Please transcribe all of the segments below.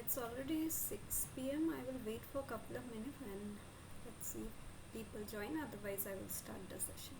It's already 6 p.m. I will wait for a couple of minutes and let's see if people join. Otherwise, I will start the session.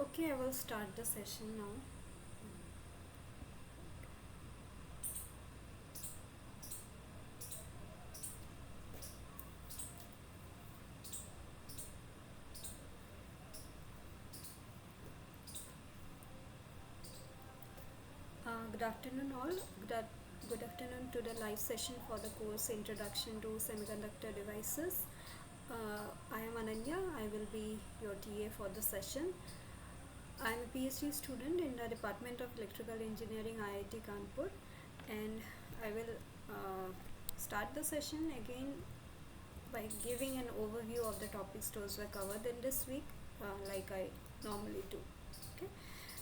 Okay, I will start the session now. Good afternoon, all. Good afternoon to the live session for the course Introduction to Semiconductor Devices. I am Ananya. I will be your TA for the session. I am a PhD student in the Department of Electrical Engineering, IIT Kanpur, and I will start the session again by giving an overview of the topics those were covered in this week, like I normally do. Okay,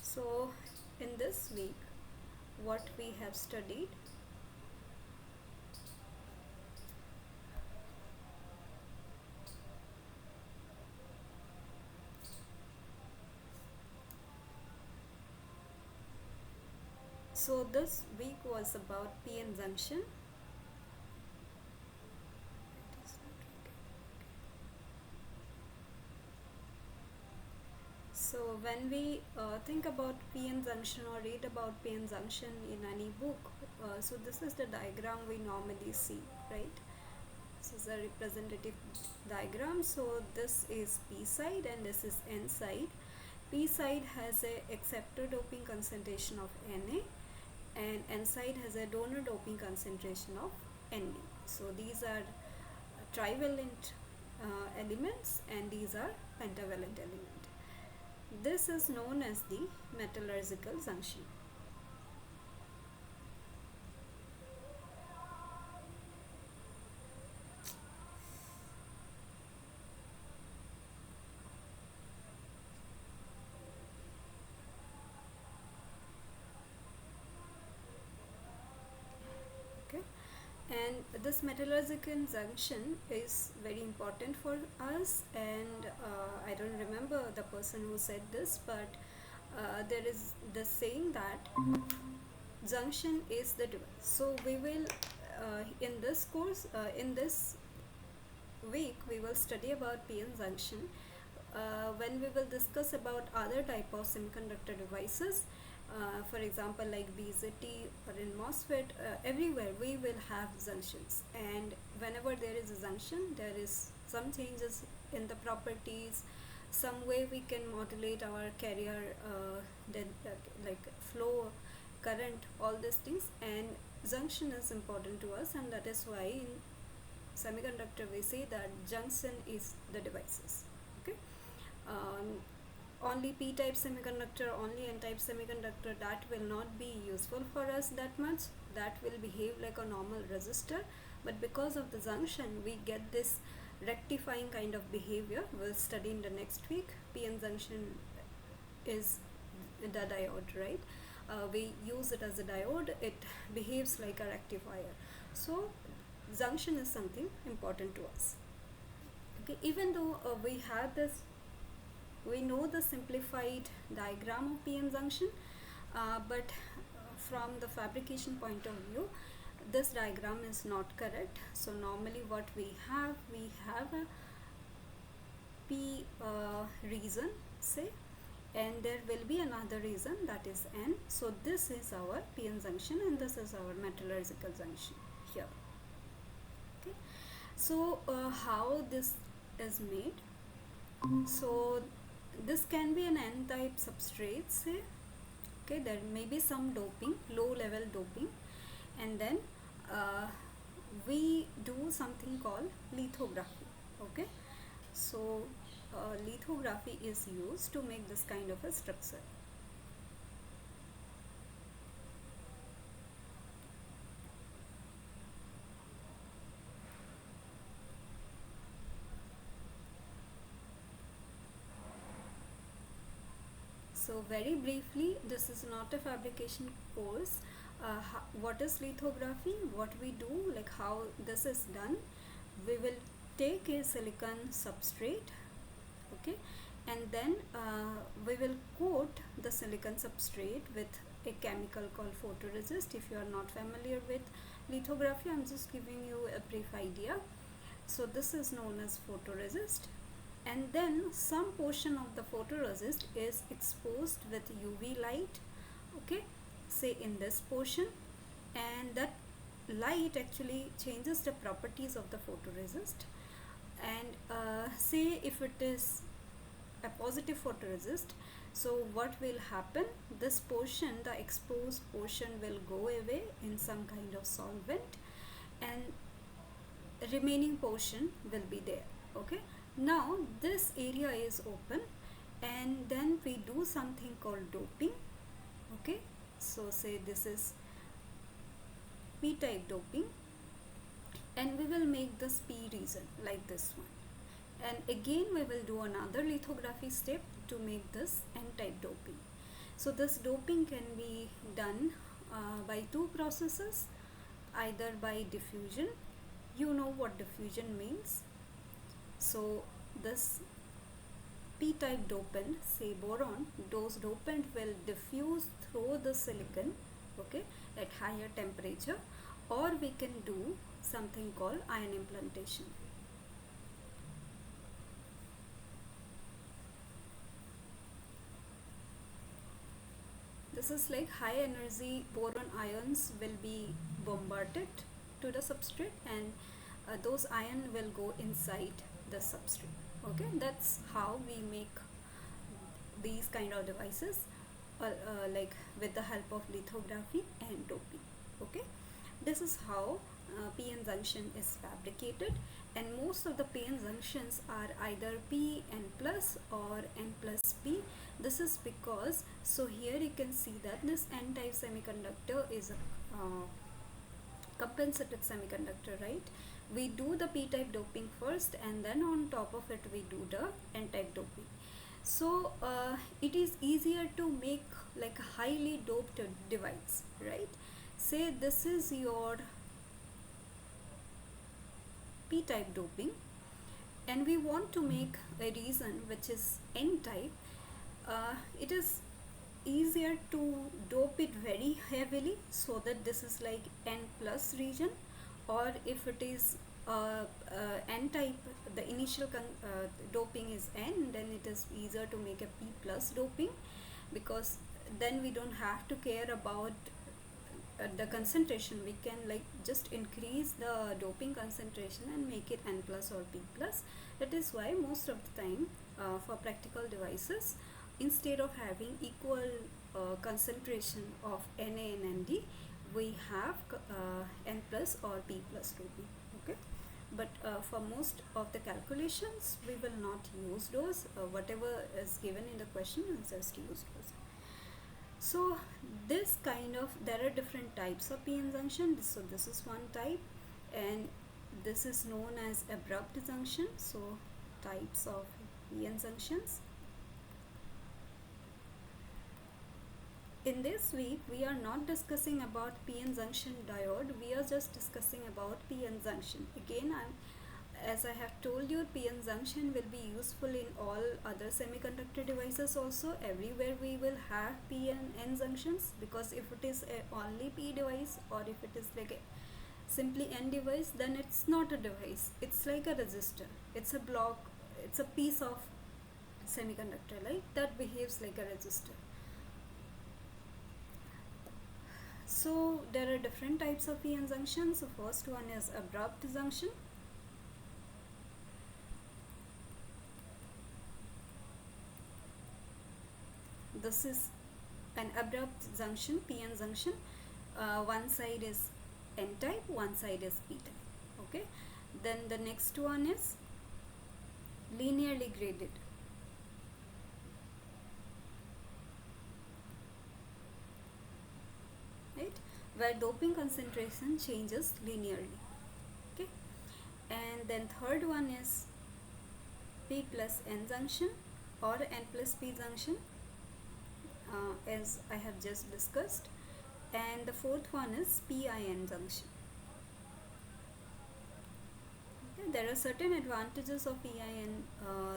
so in this week, what we have studied. So this week was about p-n junction. So when we think about p-n junction or read about p-n junction in any book, so this is the diagram we normally see, right? This is a representative diagram. So this is p side and this is n side. P side has a acceptor doping concentration of Na, and n side has a donor doping concentration of Nb. So these are trivalent elements and these are pentavalent elements. This is known as the metallurgical junction. Okay, and this metallurgical junction is very important for us, and I don't remember the person who said this, but there is the saying that junction is the device. So we will in this course, in this week, we will study about p-n junction. When we will discuss about other type of semiconductor devices, for example like BZT or in MOSFET, everywhere we will have junctions, and whenever there is a junction, there is some changes in the properties, some way we can modulate our carrier, like flow, current, all these things, and junction is important to us, and that is why in semiconductor we say that junction is the devices. Okay, um, only p-type semiconductor, only n-type semiconductor, that will not be useful for us that much, that will behave like a normal resistor, but because of the junction we get this rectifying kind of behavior. We'll study in the next week. p-n junction is the diode, right? We use it as a diode, it behaves like a rectifier. So junction is something important to us. Okay, even though we have this, we know the simplified diagram of p-n junction, but from the fabrication point of view, this diagram is not correct. So normally what we have a p region, say, and there will be another region, that is n. So this is our p-n junction and this is our metallurgical junction here. Okay, so how this is made? So this can be an n-type substrate, say. Okay, there may be some doping, low level doping, and then we do something called lithography. Okay, so lithography is used to make this kind of a structure. So very briefly, this is not a fabrication course. What is lithography? What we do, like how this is done, we will take a silicon substrate, okay, and then we will coat the silicon substrate with a chemical called photoresist. If you are not familiar with lithography, I'm just giving you a brief idea. So this is known as photoresist, and then some portion of the photoresist is exposed with UV light, okay, say in this portion, and that light actually changes the properties of the photoresist, and say if it is a positive photoresist, so what will happen, this portion, the exposed portion, will go away in some kind of solvent, and remaining portion will be there. Okay, now this area is open, and then we do something called doping. Okay, so say this is p-type doping, and we will make this p region like this one, and again we will do another lithography step to make this n-type doping. So this doping can be done by two processes, either by diffusion. You know what diffusion means. So this p-type dopant, say boron, those dopant will diffuse through the silicon, okay, at higher temperature, or we can do something called ion implantation. This is like high energy boron ions will be bombarded to the substrate, and those ion will go inside the substrate. Okay, that's how we make these kind of devices, like with the help of lithography and doping. Okay, this is how PN junction is fabricated, and most of the PN junctions are either PN plus or N plus P. This is because, so here you can see that this N type semiconductor is a compensated semiconductor, right? We do the P type doping first, and then on top of it we do the N type doping. So it is easier to make like a highly doped device, right? Say this is your P type doping, and we want to make a resin which is N type. It is easier to dope it very heavily, so that this is like N plus region, or if it is N type, the initial doping is N, then it is easier to make a P plus doping, because then we don't have to care about the concentration. We can like just increase the doping concentration and make it N plus or P plus. That is why most of the time for practical devices, instead of having equal concentration of Na and Nd, we have N plus or P plus doping. Okay, but for most of the calculations we will not use those. Whatever is given in the question is just use those. So this kind of, there are different types of PN junction. So this is one type, and this is known as abrupt junction. So types of PN junctions. In this week we are not discussing about PN junction diode, we are just discussing about PN junction. Again, as I have told you, PN junction will be useful in all other semiconductor devices also. Everywhere we will have P and N junctions, because if it is a only P device, or if it is like a simply N device, then it's not a device, it's like a resistor, it's a block, it's a piece of semiconductor, right, that behaves like a resistor. So there are different types of PN junctions. The first one is abrupt junction. This is an abrupt junction, PN junction. One side is N type, one side is P type. Okay. Then the next one is linearly graded. Right, where doping concentration changes linearly. Okay, and then third one is P plus N junction or N plus P junction, as I have just discussed, and the fourth one is PIN junction. Okay, there are certain advantages of PIN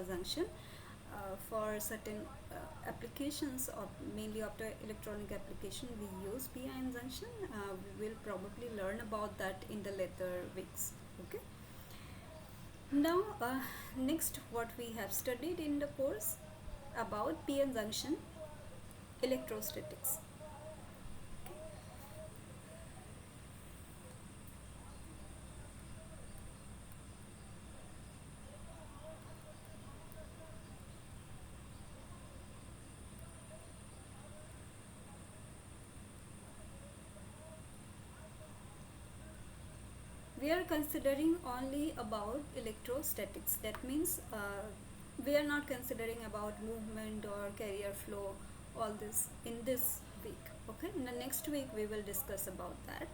junction for certain applications, or mainly optoelectronic application we use PIN junction. We will probably learn about that in the later weeks. Okay, now next what we have studied in the course about PN junction electrostatics. We are considering only about electrostatics. That means we are not considering about movement or carrier flow, all this in this week. Okay, in the next week we will discuss about that.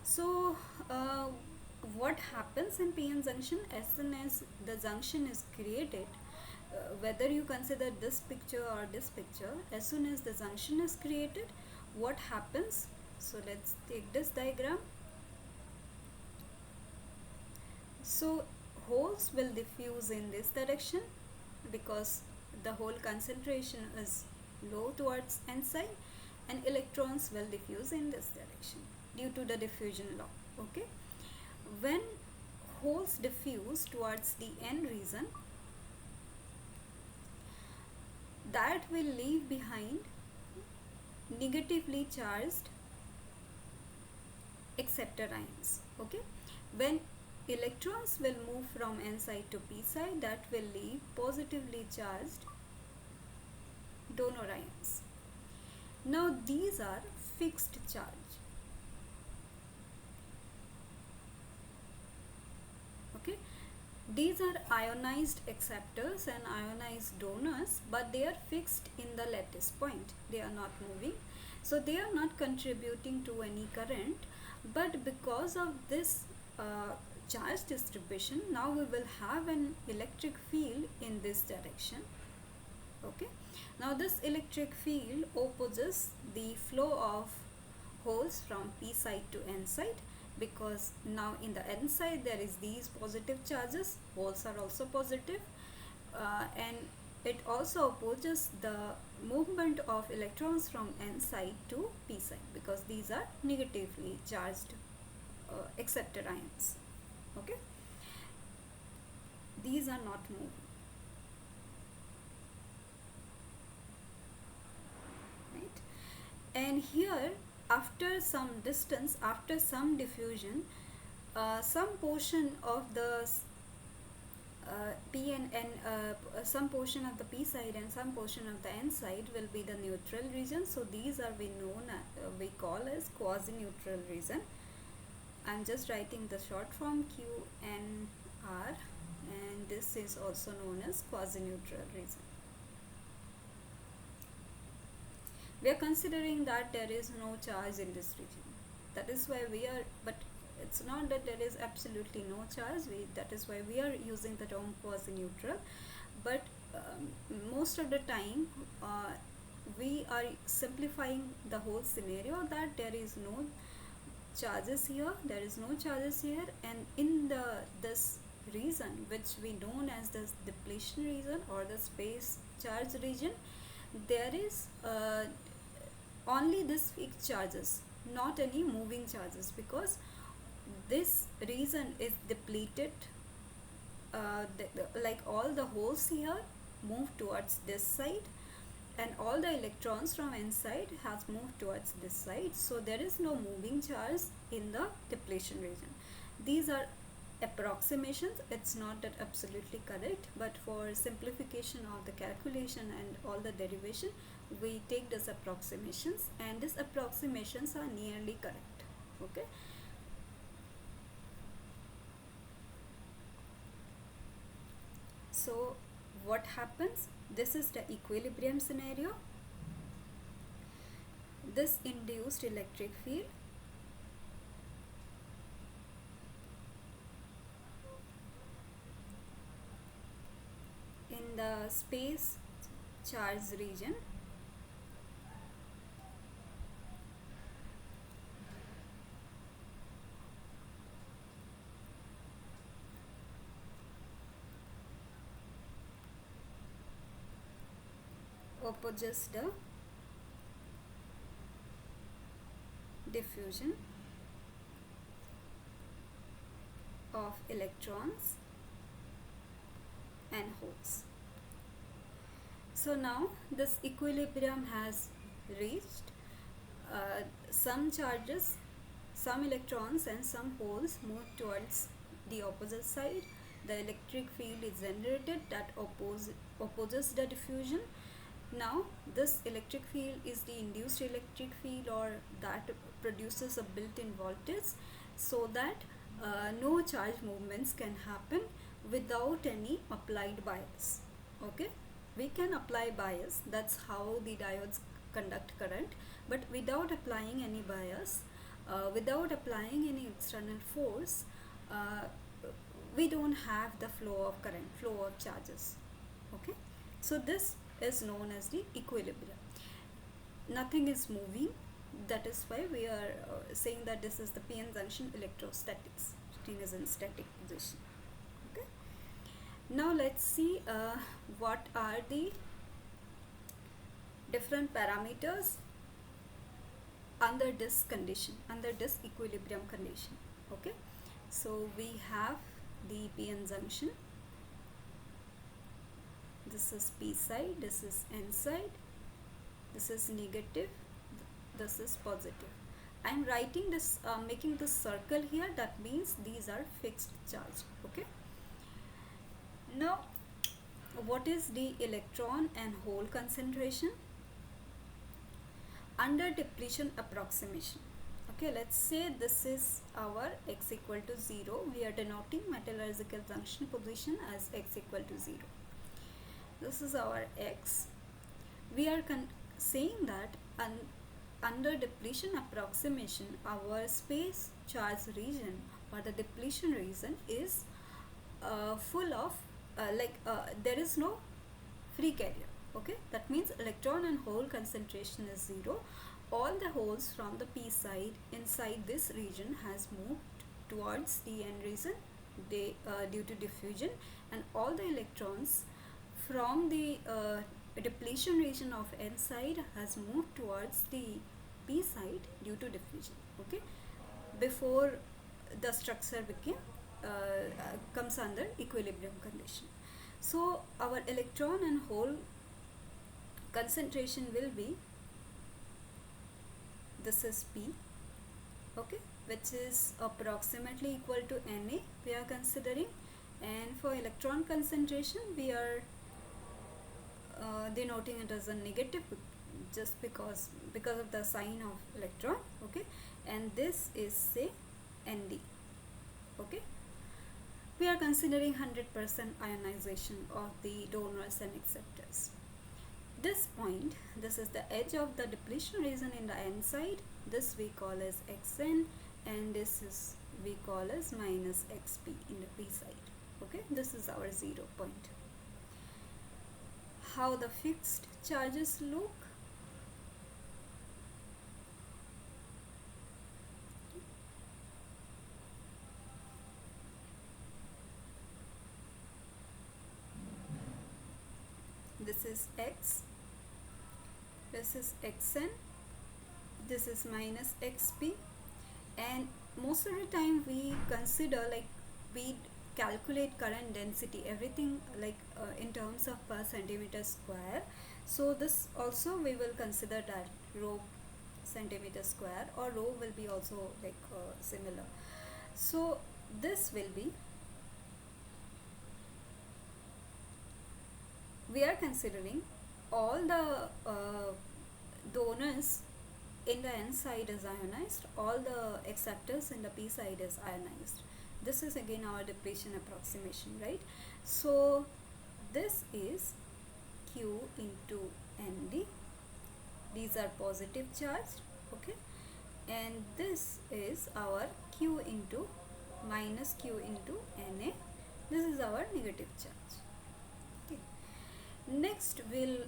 So what happens in PN junction? As soon as the junction is created, whether you consider this picture or this picture, as soon as the junction is created, what happens? So let's take this diagram. So holes will diffuse in this direction because the hole concentration is low towards N side, and electrons will diffuse in this direction due to the diffusion law. Okay, when holes diffuse towards the n region, that will leave behind negatively charged acceptor ions. Okay, when electrons will move from n side to p side, that will leave positively charged donor ions. Now these are fixed charge. Okay, these are ionized acceptors and ionized donors, but they are fixed in the lattice point. They are not moving, so they are not contributing to any current. But because of this charge distribution, now we will have an electric field in this direction. Okay, now this electric field opposes the flow of holes from p side to n side, because now in the n side there is these positive charges, holes are also positive, and it also opposes the movement of electrons from n side to p side, because these are negatively charged acceptor ions. Okay, these are not moving. Right, and here after some distance, after some diffusion, some portion of the p and n, some portion of the p side and some portion of the n side will be the neutral region. So these are we call as quasi neutral region. I'm just writing the short form QNR, and this is also known as quasi neutral region. We are considering that there is no charge in this region. That is why we are, but it's not that there is absolutely no charge. That is why we are using the term quasi-neutral. But most of the time, we are simplifying the whole scenario that there is no charges here, there is no charges here, and in this region, which we known as the depletion region or the space charge region, there is only this fixed charges, not any moving charges, because this region is depleted. Like all the holes here move towards this side, and all the electrons from inside has moved towards this side, so there is no moving charge in the depletion region. These are approximations, it's not that absolutely correct, but for simplification of the calculation and all the derivation, we take these approximations, and these approximations are nearly correct. Okay, so what happens, this is the equilibrium scenario. This induced electric field in the space charge region opposes the diffusion of electrons and holes. So now this equilibrium has reached. Some charges, some electrons and some holes move towards the opposite side. The electric field is generated that opposes the diffusion. Now this electric field is the induced electric field, or that produces a built-in voltage, so that no charge movements can happen without any applied bias. Okay, we can apply bias, that's how the diodes conduct current, but without applying any bias, without applying any external force, we don't have the flow of current, flow of charges. Okay, so this is known as the equilibrium. Nothing is moving, that is why we are saying that this is the p-n junction electrostatics. It is in static position. Okay, now let's see what are the different parameters under this condition, under this equilibrium condition. Okay, so we have the p-n junction. This is p side, this is n side, this is negative, this is positive. I am writing this, making this circle here, that means these are fixed charge. Okay, now what is the electron and hole concentration under depletion approximation? Okay, let's say this is our x equal to 0. We are denoting metallurgical junction position as x equal to 0. This is our x. We are saying that under depletion approximation, our space charge region or the depletion region is full of there is no free carrier. Okay, that means electron and hole concentration is 0. All the holes from the p side inside this region has moved towards the n region due to diffusion, and all the electrons from the depletion region of n side has moved towards the p side due to diffusion. Okay, before the structure comes under equilibrium condition. So our electron and hole concentration will be, this is p, okay, which is approximately equal to Na we are considering, and for electron concentration we are denoting it as a negative just because of the sign of electron. Okay, and this is say Nd. Okay, we are considering 100% ionization of the donors and acceptors. This point, this is the edge of the depletion region in the n side. This we call as xn, and this is we call as minus xp in the p side. Okay, this is our 0 point. How the fixed charges look? This is x, this is xn, this is minus xp, and most of the time we consider, like, we calculate current density, everything like in terms of per centimeter square. So this also we will consider that rho centimeter square, or rho will be also like similar. So this will be, we are considering all the donors in the n side is ionized, all the acceptors in the p side is ionized. This is again our depletion approximation, right? So this is q into Nd, these are positive charged. Okay, and this is our q into minus q into Na, this is our negative charge. Okay, next we'll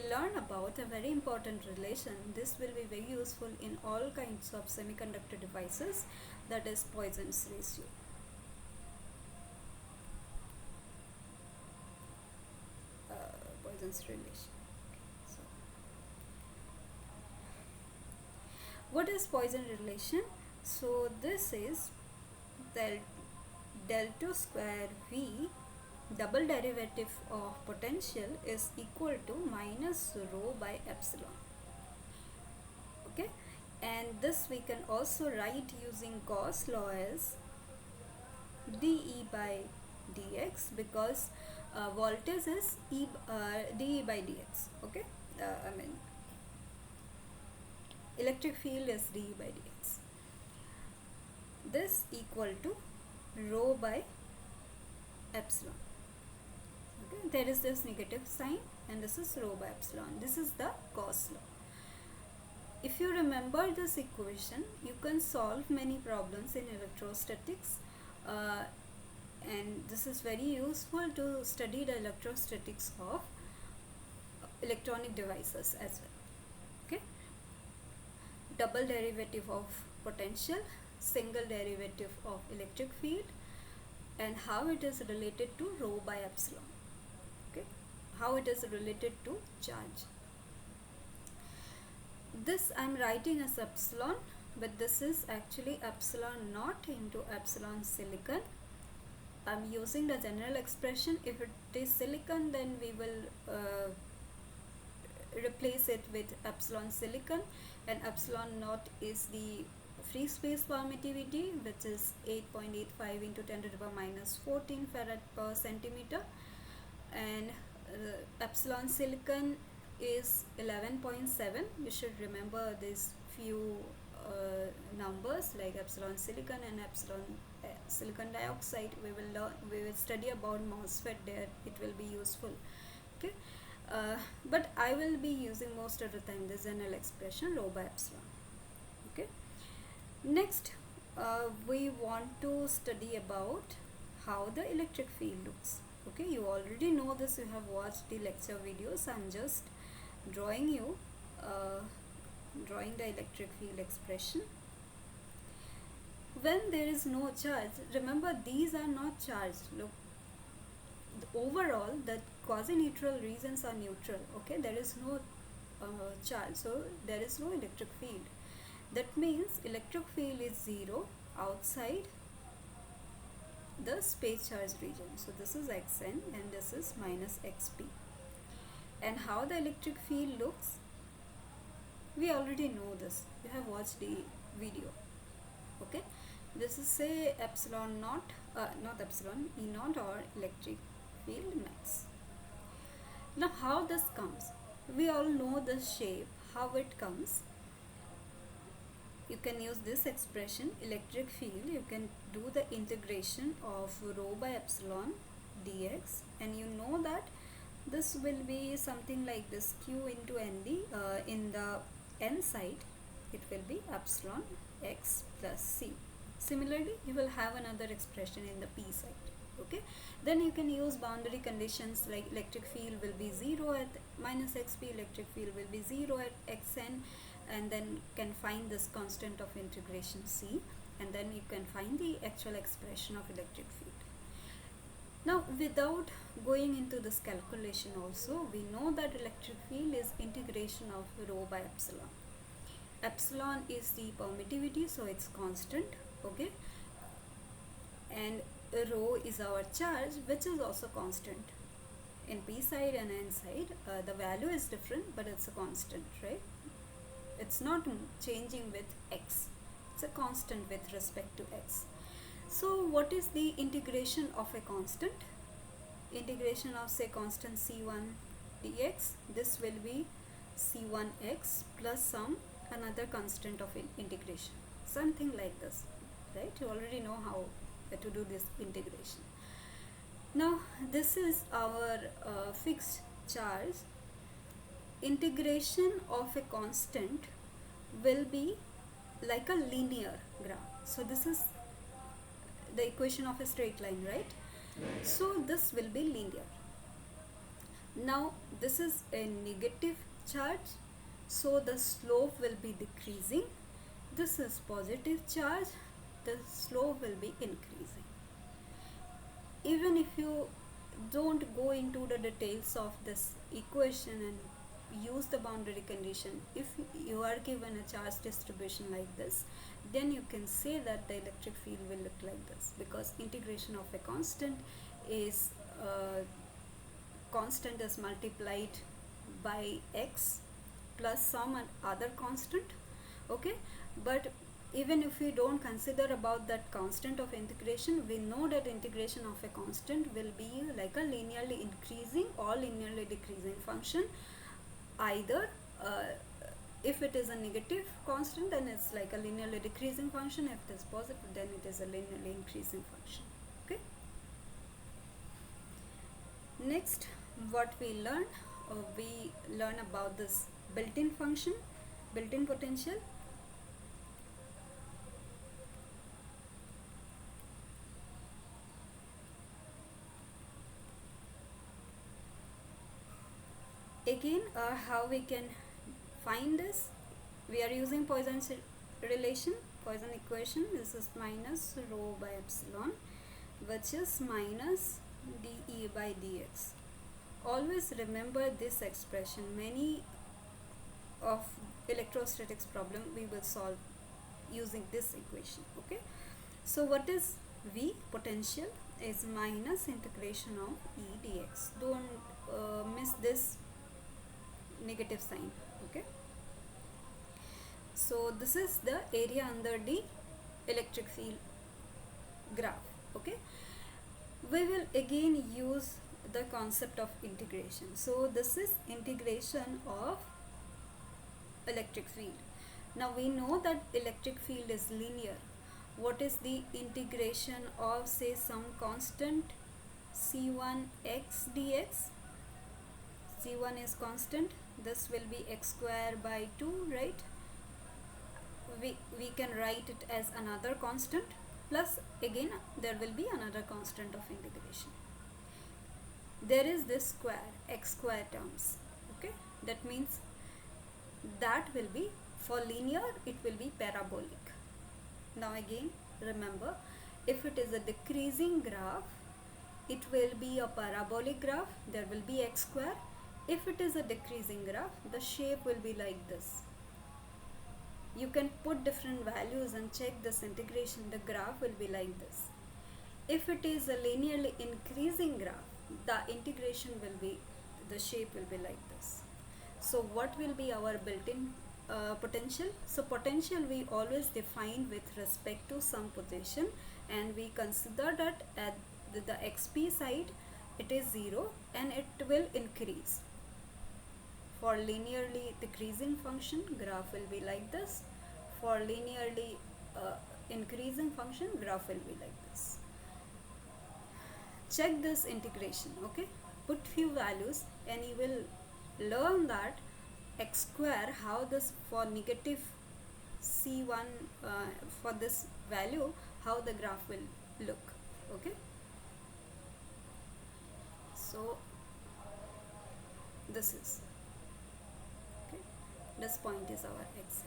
learn about a very important relation. This will be very useful in all kinds of semiconductor devices, that is Poisson's ratio. Poisson's relation. So, what is Poisson relation? So this is del 2 square V, double derivative of potential is equal to minus rho by epsilon. Okay, and this we can also write using Gauss law as dE by dx, because voltage is dE by dx. Okay, I mean electric field is dE by dx. This equal to rho by epsilon. Okay, there is this negative sign, and this is rho by epsilon. This is the Gauss law. If you remember this equation, you can solve many problems in electrostatics, and this is very useful to study the electrostatics of electronic devices as well. Okay, double derivative of potential, single derivative of electric field, and how it is related to rho by epsilon. Okay, how it is related to charge. this I'm writing as epsilon, but this is actually epsilon naught into epsilon silicon. I'm using the general expression. If it is silicon, then we will replace it with epsilon silicon, and epsilon naught is the free space permittivity, which is 8.85 into 10 to the power minus 14 farad per centimeter, and epsilon silicon is 11.7. You should remember these few numbers like epsilon silicon and epsilon silicon dioxide. We will study about MOSFET there. It will be useful. Okay. But I will be using most of the time the general expression rho by epsilon. Okay. Next, we want to study about how the electric field looks. Okay, you already know this. You have watched the lecture videos. I'm just drawing the electric field expression. When there is no charge, remember these are not charged. Look, overall the quasi-neutral regions are neutral. Okay, there is no charge, so there is no electric field. That means electric field is 0 outside the space charge region. So this is xn and this is minus xp. And how the electric field looks, we already know this. You have watched the video. Okay, this is say epsilon naught, not epsilon, E naught or electric field max. Now how this comes, we all know the shape, how it comes. You can use this expression electric field. You can do the integration of rho by epsilon dx, and you know that this will be something like this, q into nd. In the n side it will be epsilon x plus c. Similarly, you will have another expression in the p side. Okay, then you can use boundary conditions like electric field will be 0 at minus xp, electric field will be 0 at xn, and then can find this constant of integration c, and then you can find the actual expression of electric field. Now, without going into this calculation also, we know that electric field is integration of rho by epsilon. Epsilon is the permittivity, so it's constant. Okay, and rho is our charge, which is also constant in p side and n side. The value is different, but it's a constant, right? It's not changing with x, it's a constant with respect to x. So what is the integration of a constant? Integration of, say, constant c1 dx, this will be c1x plus some another constant of integration, something like this, right? You already know how to do this integration. Now this is our fixed charge. Integration of a constant will be like a linear graph. So this is the equation of a straight line, right? So this will be linear. Now this is a negative charge, so the slope will be decreasing. This is positive charge, the slope will be increasing. Even if you don't go into the details of this equation and use the boundary condition, if you are given a charge distribution like this, then you can say that the electric field will look like this, because integration of a constant is multiplied by x plus some other constant. Okay, but even if we don't consider about that constant of integration, we know that integration of a constant will be like a linearly increasing or linearly decreasing function. Either if it is a negative constant, then it's like a linearly decreasing function. If it is positive, then it is a linearly increasing function. Okay. Next, what we learn about this built-in function, built-in potential. Again, how we can find this? We are using Poisson's relation, Poisson equation. This is minus rho by epsilon, which is minus dE by dx. Always remember this expression. Many of electrostatics problem we will solve using this equation. Okay, so what is V? Potential is minus integration of E dx. Don't miss this negative sign. Okay, so this is the area under the electric field graph. Okay, we will again use the concept of integration. So this is integration of electric field. Now we know that electric field is linear. What is the integration of, say, some constant c1 x dx? c1 is constant, this will be x square by 2, right? We can write it as another constant, plus again there will be another constant of integration. There is this square, x square terms. Okay, that means that will be, for linear it will be parabolic. Now again remember, if it is a decreasing graph, it will be a parabolic graph, there will be x square. If it is a decreasing graph, the shape will be like this. You can put different values and check this integration, the graph will be like this. If it is a linearly increasing graph, the integration will be, the shape will be like this. So what will be our built-in potential? So potential we always define with respect to some position, and we consider that at the xp side it is 0 and it will increase. For linearly decreasing function, graph will be like this. For linearly increasing function, graph will be like this. Check this integration. Okay, put few values and you will learn that x square, how this for negative c1 for this value, how the graph will look. Okay, so this is, okay, this point is our x.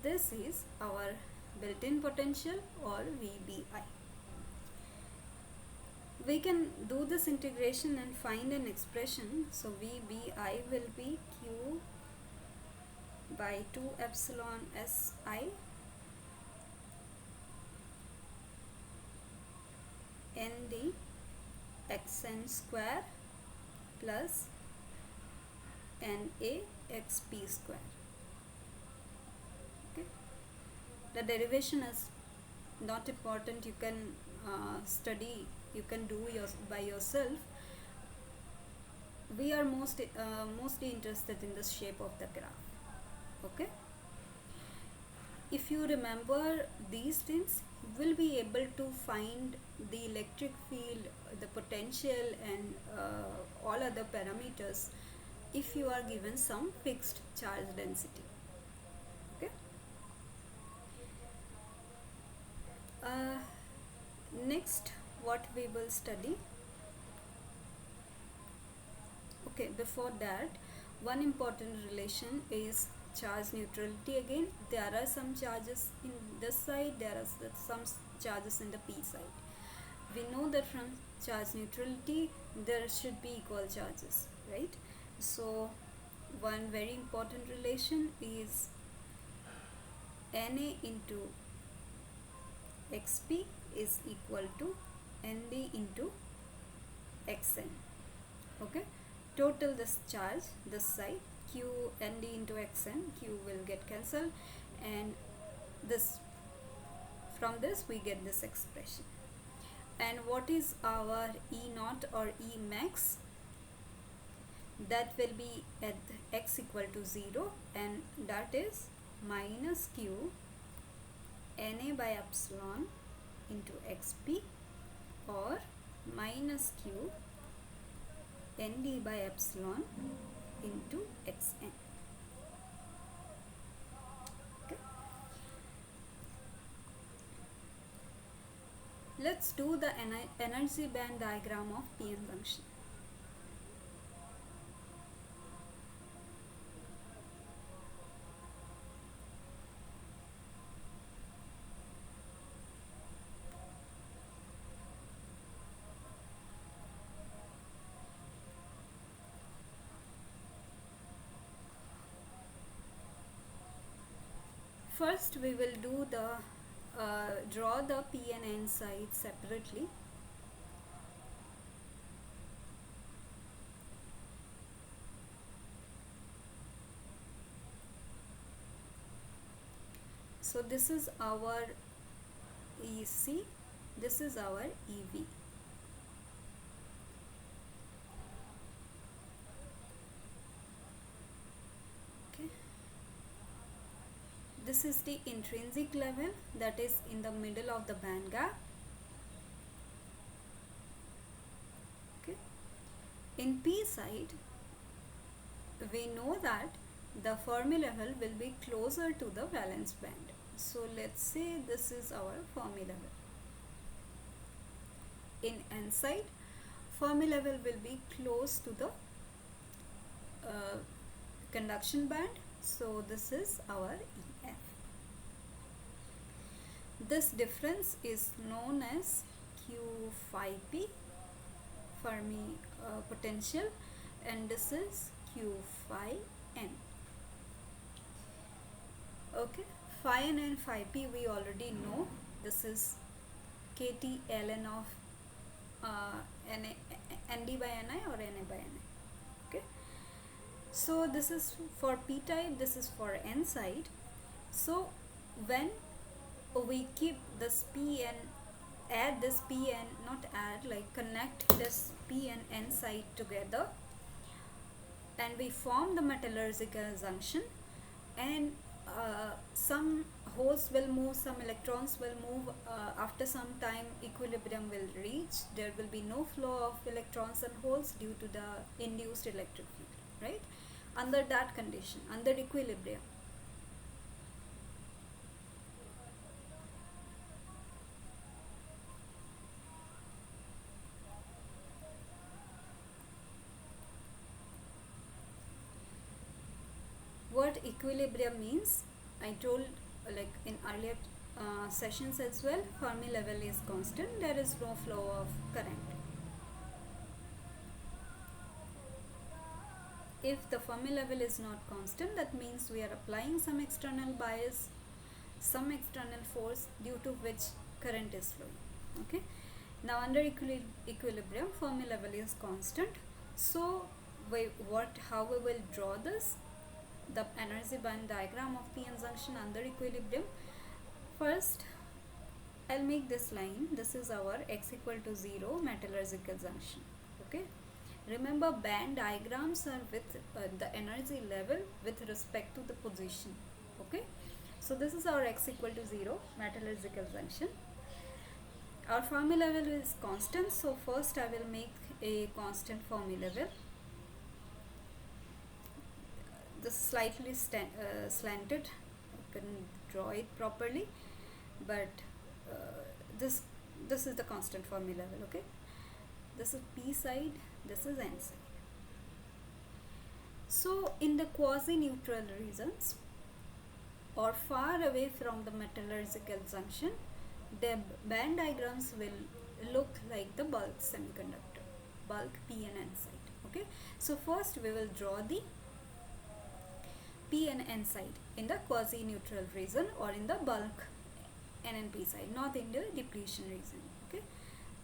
This is our built-in potential, or VBI. We can do this integration and find an expression. So VBI will be Q by 2 epsilon Si ND xn square plus NA xp square. Okay, the derivation is not important, you can study, you can do by yourself. We are mostly interested in the shape of the graph. Okay, if you remember these things, you will be able to find the electric field, the potential, and all other parameters if you are given some fixed charge density. Okay, next what we will study. Okay, before that, one important relation is charge neutrality. Again, there are some charges in this side, there are some charges in the p side. We know that from charge neutrality there should be equal charges, right? So one very important relation is Na into xp is equal to Nd into xn. Okay, total this charge this side, q Nd into xn, q will get cancelled, and this, from this we get this expression. And what is our E naught or E max? That will be at x equal to 0, and that is minus q Na by epsilon into xp, or minus q Nd by epsilon into xn. Okay, let's do the energy band diagram of PN junction. First we will do the draw the P and N side separately. So this is our EC, this is our EV. Okay. This is the intrinsic level, that is in the middle of the band gap. Okay. In P side, we know that the Fermi level will be closer to the valence band. So let's say this is our Fermi level. In N side, Fermi level will be close to the conduction band. So this is our EF. This difference is known as Q phi P, Fermi potential, and this is Q phi N. Okay, phi N and phi P we already know. This is KT ln of ND by Ni or Na by Ni. Okay, so this is for P type, this is for N side. So when we keep this P and add this P and not add, like connect this P and N side together, and we form the metallurgical junction, and some holes will move, some electrons will move. After some time equilibrium will reach, there will be no flow of electrons and holes due to the induced electric field, right? Under that condition, under equilibrium, what equilibrium means, I told like in earlier sessions as well, Fermi level is constant, there is no flow of current. If the Fermi level is not constant, that means we are applying some external bias, some external force due to which current is flowing. Okay, now under equilibrium, Fermi level is constant. So how we will draw this, the energy band diagram of p-n junction under equilibrium. First I'll make this line, this is our x equal to 0 metallurgical junction. Okay, remember band diagrams are with the energy level with respect to the position. Okay, so this is our x equal to 0 metallurgical junction. Our Fermi level is constant, so first I will make a constant Fermi level. This is slightly slanted, I can draw it properly, but this is the constant Fermi level. Okay, this is P side, this is N side. So in the quasi-neutral regions or far away from the metallurgical junction, the band diagrams will look like the bulk semiconductor, bulk P and N side. Okay, so first we will draw the P and N side in the quasi-neutral region or in the bulk N and P side, not in the depletion region. Okay,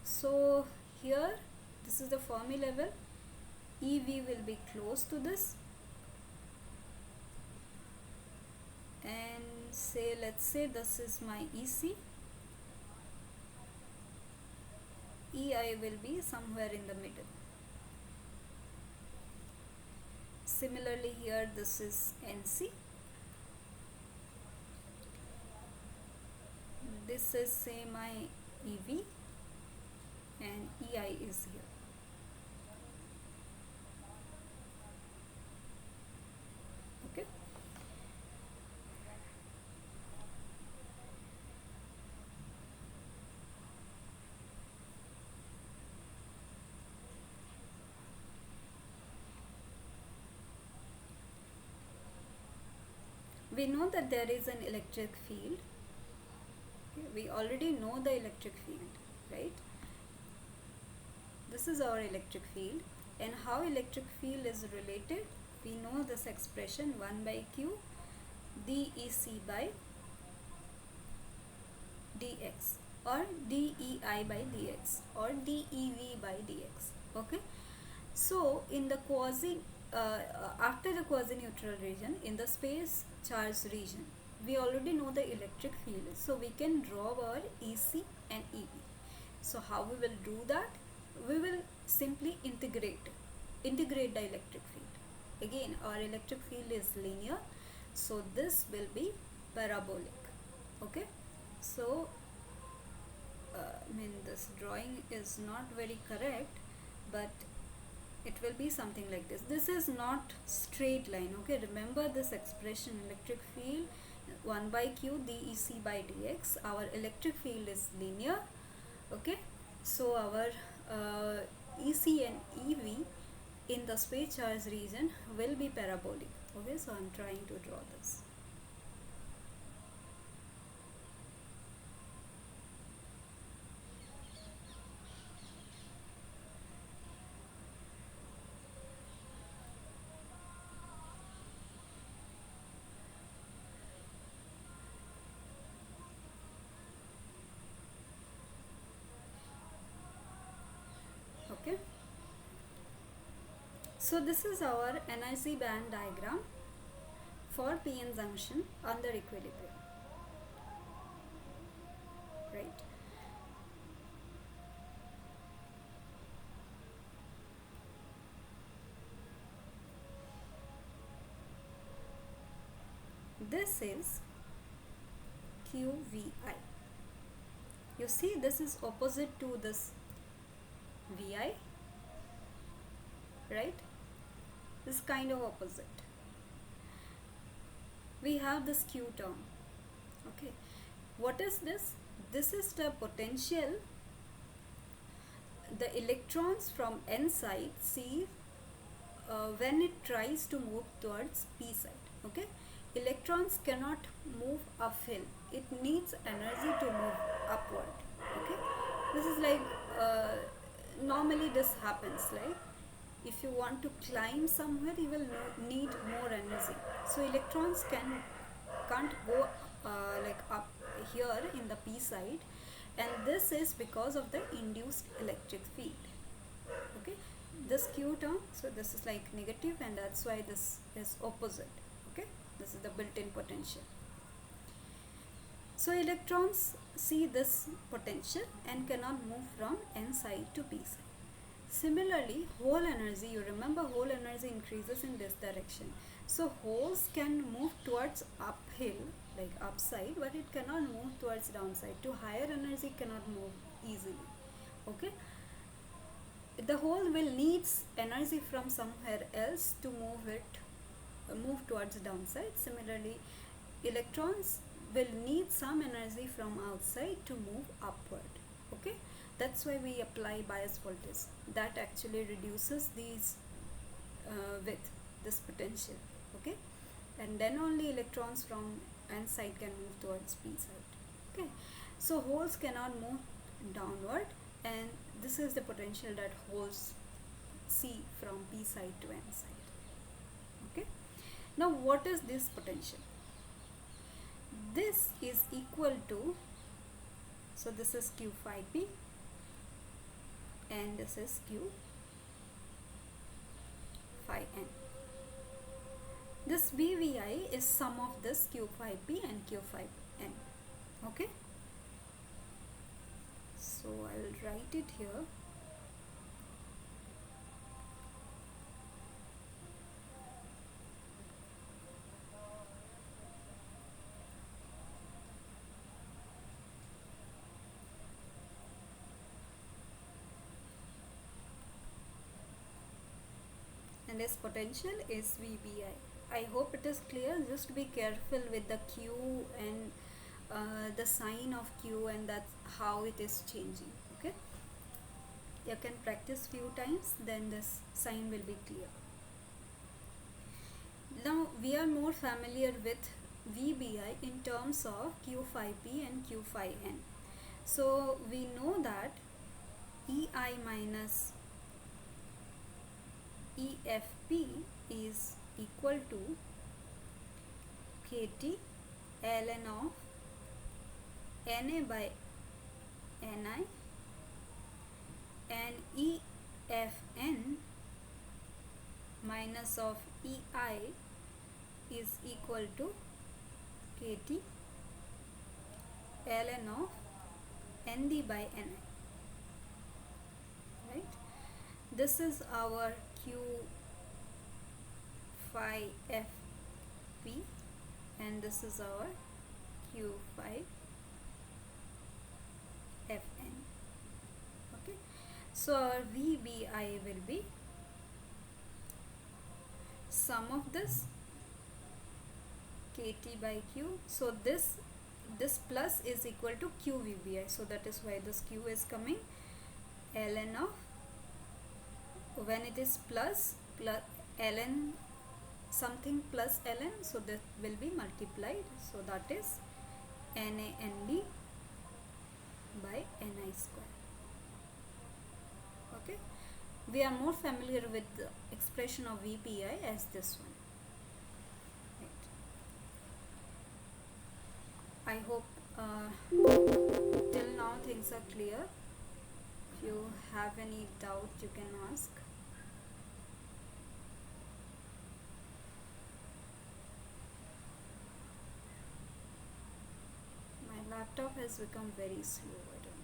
so here this is the Fermi level, EV will be close to this, and let's say this is my EC, EI will be somewhere in the middle. Similarly here this is NC, this is say my EV, and EI is here. Okay, we know that there is an electric field. Okay, we already know the electric field, right? This is our electric field, and how electric field is related, we know this expression 1 by q dEc by dx, or dei by dx, or dev by dx. Okay, so in the after the quasi-neutral region, in the space charge region, we already know the electric field, so we can draw our EC and EV. So how we will do that? We will simply integrate the electric field. Again, our electric field is linear, so this will be parabolic. Okay, so this drawing is not very correct, but it will be something like this. This is not straight line. Okay, remember this expression, electric field 1 by q dec by dx. Our electric field is linear. Okay, so our ec and ev in the space charge region will be parabolic. Okay, so I'm trying to draw this. Okay, so this is our energy band diagram for p-n junction under equilibrium, right? This is QVI. You see, this is opposite to this VI, right? This kind of opposite. We have this Q term. Okay, what is this? This is the potential the electrons from n side see when it tries to move towards p side. Okay, electrons cannot move uphill, it needs energy to move upward. Okay, this is like normally this happens, like if you want to climb somewhere, you will need more energy. So electrons can't go like up here in the p side, and this is because of the induced electric field. Okay, this q term, so this is like negative, and that's why this is opposite. Okay, this is the built-in potential. So electrons see this potential and cannot move from n side to p side. Similarly, hole energy, you remember hole energy increases in this direction. So holes can move towards uphill, like upside, but it cannot move towards downside. To higher energy cannot move easily. Okay, the hole will needs energy from somewhere else to move towards downside. Similarly, electrons will need some energy from outside to move upward. Okay, that's why we apply bias voltage, that actually reduces these with this potential. Okay, and then only electrons from n side can move towards p side. Okay, so holes cannot move downward, and this is the potential that holes see from p side to n side. Okay, now what is this potential? This is equal to, so this is q phi p, and this is q phi n. This VVI is sum of this q phi p and q phi n. Okay, so I'll write it here. And this potential is VBI. I hope it is clear. Just be careful with the Q and the sign of Q, and that's how it is changing. Okay, you can practice few times, then this sign will be clear. Now we are more familiar with VBI in terms of Q phi P and Q phi N. So we know that EI minus EFP is equal to KT ln of Na by Ni, and EFN minus of EI is equal to KT ln of Nd by Ni, right? This is our Q phi Fp, and this is our Q phi Fn. Okay, so our Vbi will be sum of this Kt by Q. So this plus is equal to Q Vbi, so that is why this Q is coming. Ln of, when it is plus ln something plus ln, so that will be multiplied, so that is NaNd by Ni square. Okay, we are more familiar with the expression of Vbi as this one, right? I hope till now things are clear. If you have any doubt, you can ask. My laptop has become very slow, I don't know.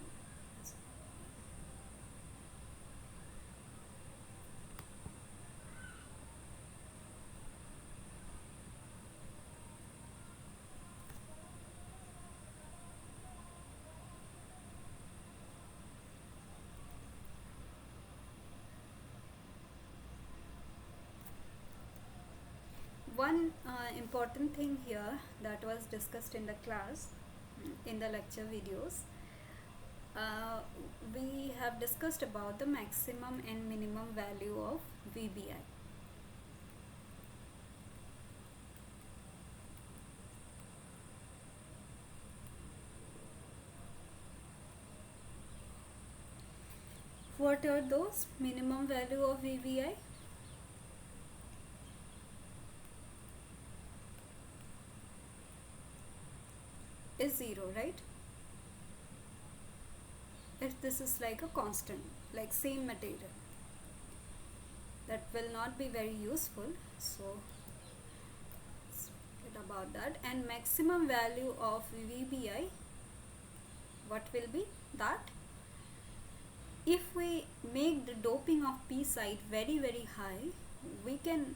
One important thing here that was discussed in the class, in the lecture videos, we have discussed about the maximum and minimum value of Vbi. What are those minimum value of Vbi? Is 0, right? If this is like a constant, like same material, that will not be very useful, so forget about that. And maximum value of Vbi, what will be that? If we make the doping of p side very high, we can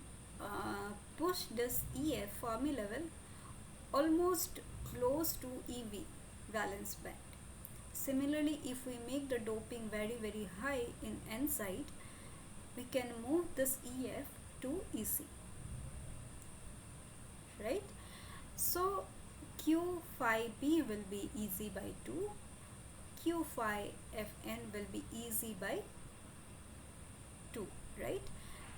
push this EF Fermi level almost close to EV, valence band. Similarly, if we make the doping very high in n side, we can move this EF to EC, right? So Q phi B will be EZ by 2, Q phi Fn will be EZ by 2, right?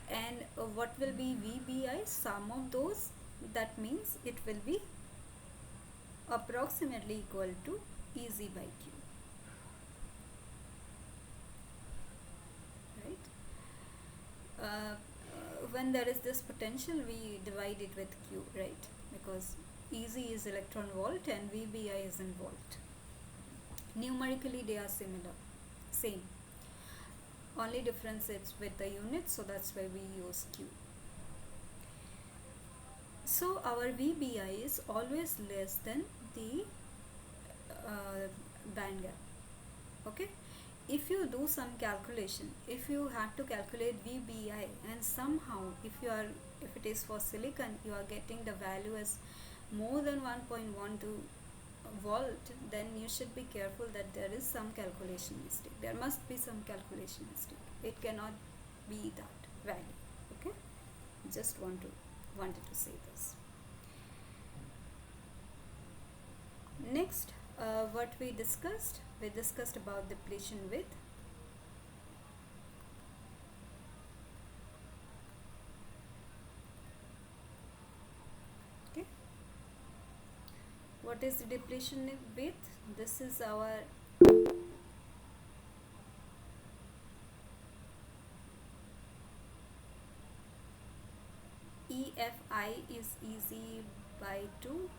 And what will be Vbi? Sum of those, that means it will be approximately equal to EZ by Q, right? When there is this potential, we divide it with Q, right? Because EZ is electron volt and Vbi is in volt. Numerically they are similar, same, only difference is with the unit, so that's why we use Q. So our Vbi is always less than the band gap. Okay, if you do some calculation, if you have to calculate Vbi and somehow if it is for silicon, you are getting the value as more than 1.12 volt, then you should be careful that there is some calculation mistake. There must be some calculation mistake. It cannot be that value. Okay, just wanted to say this. Next, what we discussed about depletion width. Okay, what is the depletion width? This is our EFI is EZ by 2.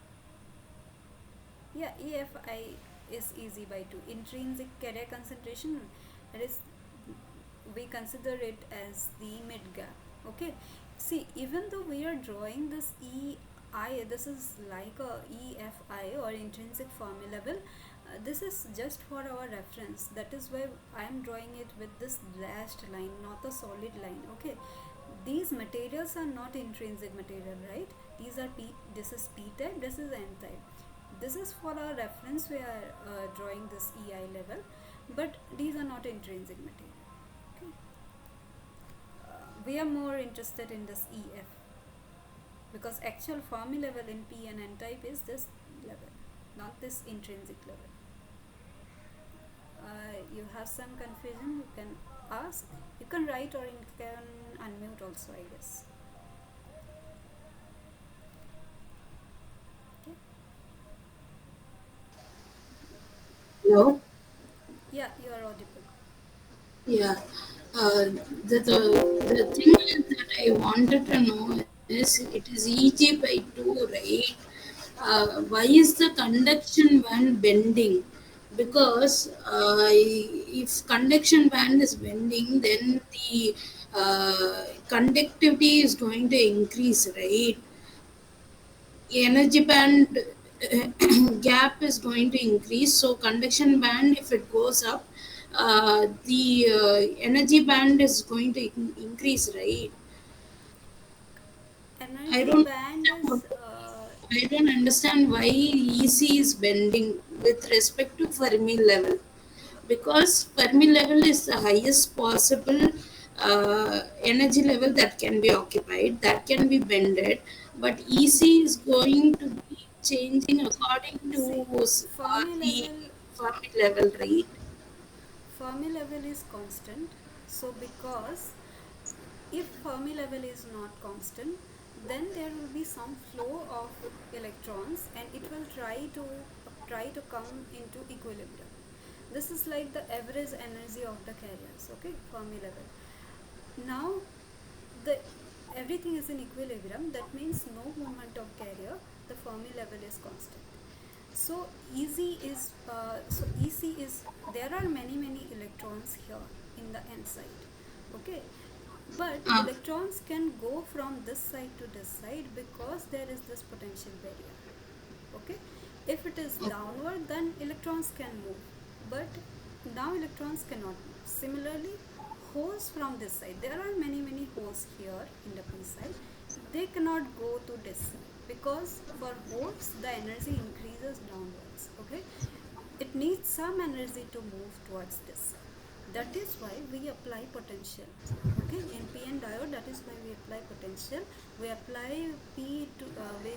Yeah, EFI is easy by 2. Intrinsic carrier concentration, that is, we consider it as the mid gap. Okay, see, even though we are drawing this EI, this is like a EFI or intrinsic Fermi level. This is just for our reference. That is why I am drawing it with this dashed line, not a solid line. Okay, these materials are not intrinsic material, right? These are P. This is P type. This is N type. This is for our reference. We are drawing this EI level, but these are not intrinsic material. Okay, we are more interested in this EF because actual Fermi level in P and N type is this level, not this intrinsic level. You have some confusion, you can ask, you can write, or you can unmute also, I guess. Okay. Hello? Yeah, you are audible. Yeah. Uh, the thing that I wanted to know is it is Eg by 2, right? Why is the conduction band bending? Because if conduction band is bending, then the conductivity is going to increase, right? Energy band gap is going to increase, so conduction band, if it goes up, the energy band is going to increase, right? i Energy don't band understand is I don't understand why EC is bending with respect to Fermi level, because Fermi level is the highest possible energy level that can be occupied, that can be bended, but EC is going to be changing according to see, Fermi the level Fermi level, right? Fermi level is constant. So because if Fermi level is not constant, then there will be some flow of electrons and it will try to come into equilibrium. This is like the average energy of the carriers. Okay, Fermi level. Now the everything is in equilibrium, that means no movement of carrier, the Fermi level is constant. So EC is, there are many electrons here in the N side. Okay, but uh, electrons can go from this side to this side because there is this potential barrier. Okay, if it is downward, then electrons can move, but now electrons cannot move. Similarly, holes from this side, there are many holes here in the P side, they cannot go to this side because for holes the energy increases downwards. Okay, it needs some energy to move towards this side. That is why we apply potential. Okay, in PN diode, that is why we apply potential. We apply we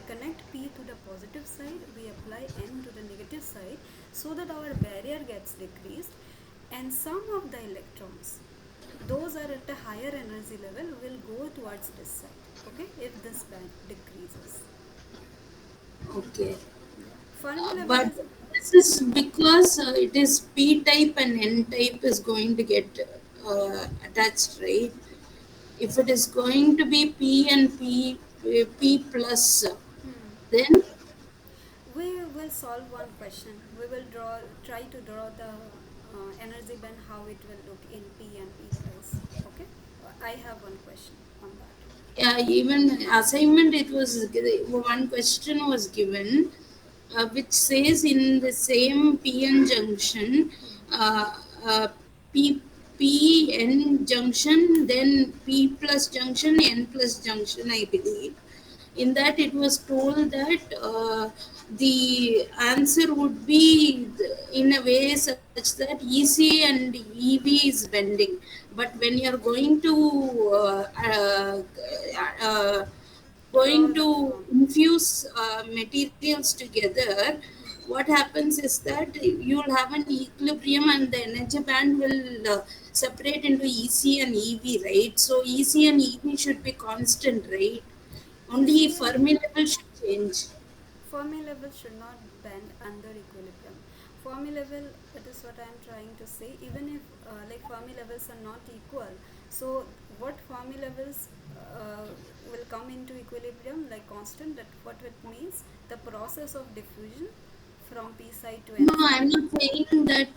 connect P to the positive side, we apply N to the negative side, so that our barrier gets decreased, and some of the electrons, those are at a higher energy level, will go towards this side. Okay, if this band decreases. okay. Yeah, Fermi level But is. this is because it is P type and N type is going to get attached, right? If it is going to be P and P plus, Hmm. then We will solve one question. We will try to draw the energy band, how it will look in P and P plus. Okay, I have one question on that. yeah, even assignment, it was one question was given, which says in the same PN junction, Hmm. uh, uh, P PN junction, then P plus junction, N plus junction, I believe. In that, it was told that the answer would be in a way such that EC and EV is bending. But when you're going to Draw going the to form. infuse materials together, what happens is that you'll have an equilibrium and the energy band will separate into EC and EV, right? So EC and EV should be constant, right? Only EC and Fermi level should change. Fermi level should not bend under equilibrium. Fermi level, that is what I am trying to say. Even if like Fermi levels are not equal, so what Fermi levels will come into equilibrium like constant? That what it means? The process of diffusion from P side to No, N side. I'm not saying that.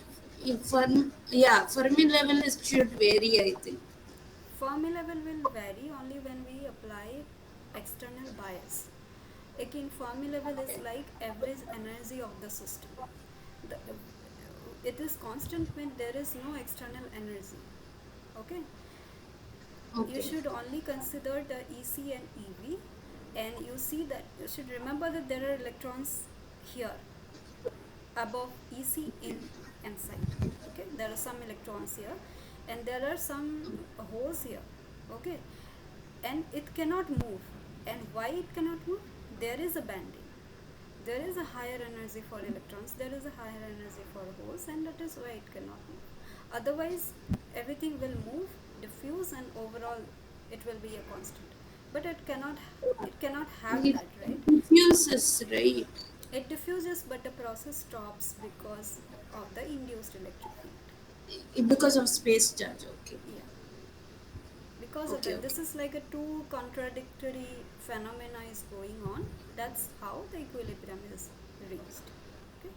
Fermi level is should vary, I think. Fermi level will vary only when we apply external bias. Again, Fermi level is like average energy of the system. The, it is constant when there is no external energy. Okay, you Okay. should only consider the EC and EV, and you see that you should remember that there are electrons here above EC in N side. Okay, there are some electrons here, and there are some holes here. Okay, and it cannot move. And why it cannot move? There is a banding. There is a higher energy for electrons, there is a higher energy for holes, and that is why it cannot move. Otherwise, everything will move, diffuse, and overall it will be a constant. But it cannot have It that, right? diffuses, right? It diffuses, but the process stops because of the induced electric field. Because of space charge. Okay. Yeah, because of Okay. that, Okay. this is like a two contradictory phenomena is going on. That's how the equilibrium is reached. Okay.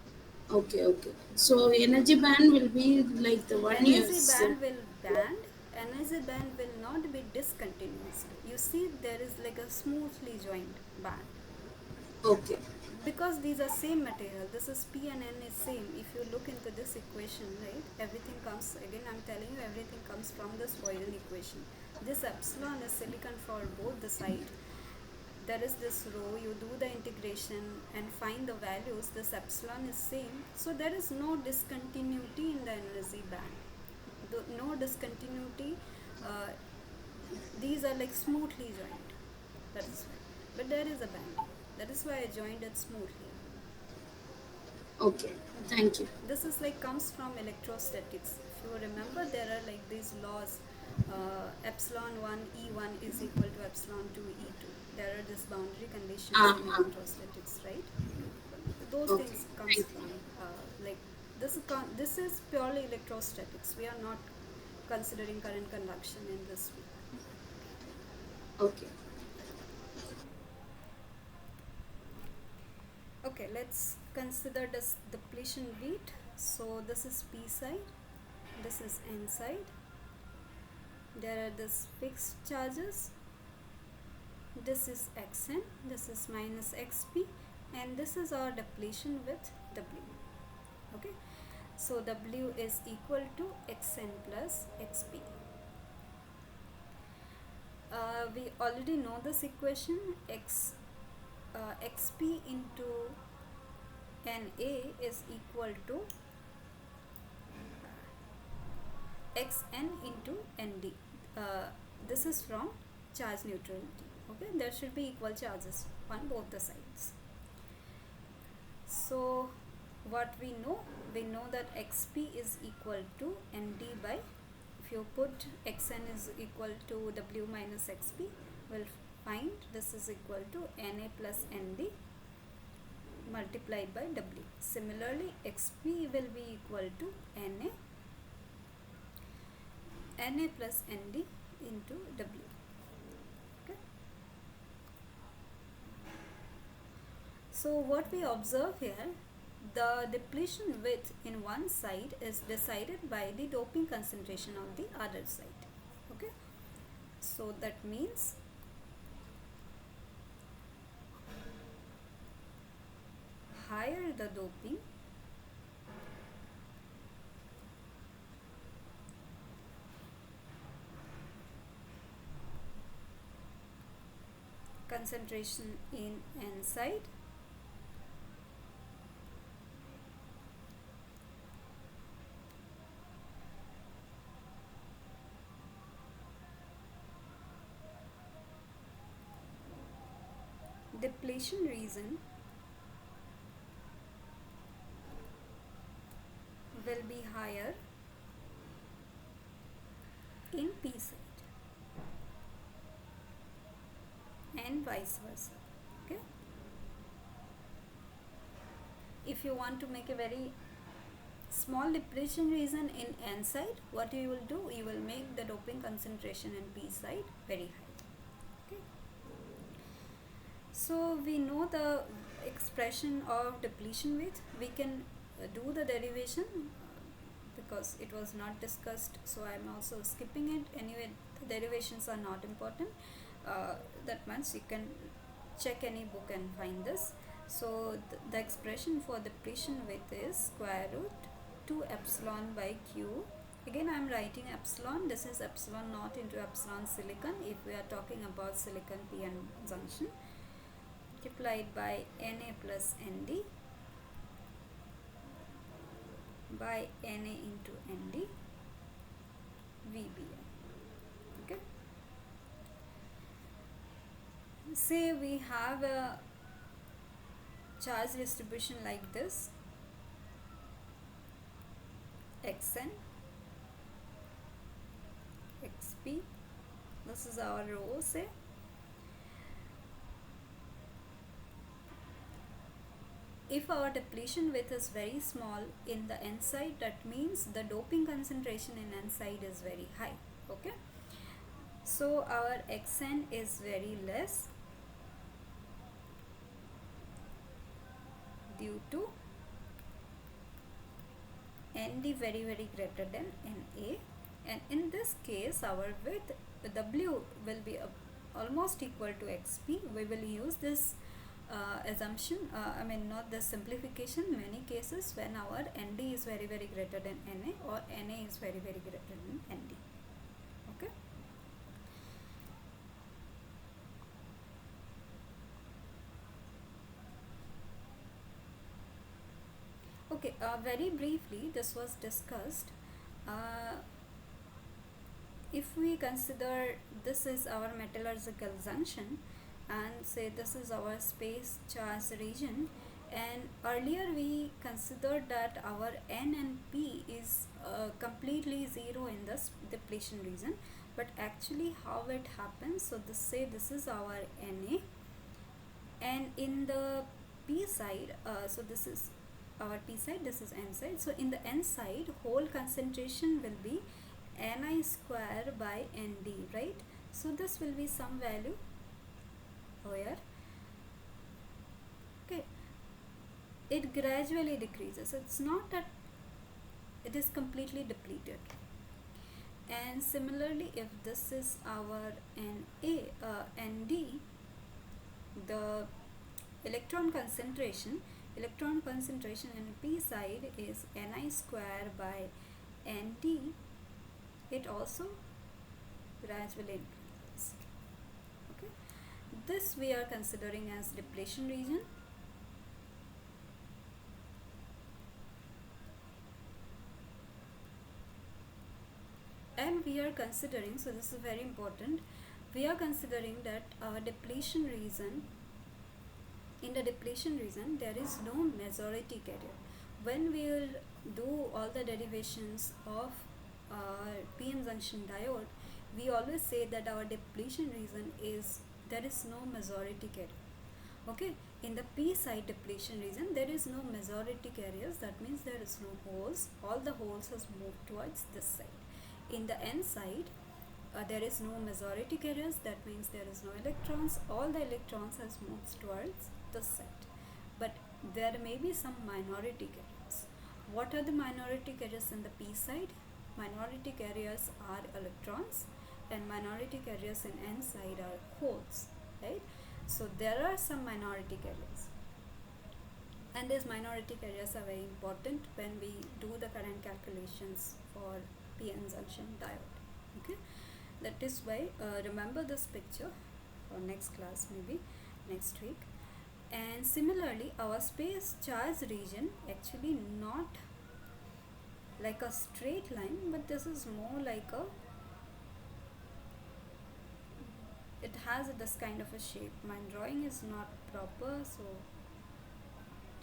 Okay. Okay. So energy band will be like the one you Energy said. band will band. Energy band will not be discontinuous. You see, there is like a smoothly joined band Okay. because these are same material. This is P and N is same. If you look into this equation, right, everything comes again. I'm telling you, everything comes from this Poisson equation. This epsilon is silicon for both the side. There is this rho, you do the integration and find the values, this epsilon is same, so there is no discontinuity in the energy band. No discontinuity, uh, these are like smoothly joined, that is why, but there is a banding, that is why I joined it smoothly. Okay. Thank you. This is like comes from electrostatics. If you remember, there are like these laws, epsilon 1 E1 is equal to epsilon 2 E2. There are these boundary conditions in Uh-huh. electrostatics, right? Those Okay. things comes Thank from you. like this is purely electrostatics. We are not considering current conduction in this week. Okay. Okay, let's consider this depletion rate. So this is P side, this is N side. There are these fixed charges. This is Xn, this is minus Xp, and this is our depletion with W. Okay, so W is equal to Xn plus Xp. We already know this equation. Xp into Na is equal to Xn into Nd. This is from charge neutrality. Okay, there should be equal charges on both the sides. So what we know that Xp is equal to Nd by, if you put Xn is equal to W minus Xp, we'll find this is equal to Na plus Nd multiplied by W. Similarly, Xp will be equal to Na plus Nd into W. Okay. So what we observe here, the depletion width in one side is decided by the doping concentration on the other side. Okay. So that means higher the doping, concentration in N side, depletion region will be higher in P side and vice versa. Okay. If you want to make a very small depletion region in N side, what you will do, you will make the doping concentration in P side very high. Okay. So we know the expression of depletion width, we can do the derivation because it was not discussed, so I'm also skipping it. Anyway, the derivations are not important. That much you can check any book and find this. So the expression for depletion width is square root 2 epsilon by q. Again I am writing epsilon, this is epsilon naught into epsilon silicon if we are talking about silicon p-n junction, multiplied by Na plus Nd by Na into Nd VBI. Okay, say we have a charge distribution like this, xn, xp, this is our rho. Say if our depletion width is very small in the n side, that means the doping concentration in n side is very high. Okay, so our xn is very less due to Nd very greater than Na, and in this case our width W will be almost equal to xp. We will use this assumption, I mean not the simplification, many cases when our Nd is very greater than Na or Na is very greater than Nd. Okay. Okay, very briefly this was discussed. If we consider this is our metallurgical junction and say this is our space charge region, and earlier we considered that our N and P is completely zero in this depletion region, but actually how it happens, so this is our Na, and in the P side, so this is our P side, this is N side, so in the N side whole concentration will be Ni square by Nd, right? So this will be some value here. Okay, it gradually decreases, it's not that it is completely depleted. And similarly, if this is our Nd, the electron concentration in P side is Ni square by Nd, it also gradually increases. Okay, this we are considering as depletion region. And we are considering, so this is very important, we are considering that our depletion region, in the depletion region there is no majority carrier. When we will do all the derivations of p-n junction diode, we always say that our depletion region is, there is no majority carrier. Okay, in the P side depletion region there is no majority carriers, that means there is no holes, all the holes has moved towards this side. In the N side there is no majority carriers, that means there is no electrons, all the electrons has moved towards this side, but there may be some minority carriers. What are the minority carriers in the P side? Minority carriers are electrons and minority carriers in N side are holes, right? So there are some minority carriers, and these minority carriers are very important when we do the current calculations for p-n junction diode. Okay, that is why remember this picture for next class, maybe next week. And similarly, our space charge region actually not like a straight line, but this is more like a, it has this kind of a shape. My drawing is not proper, so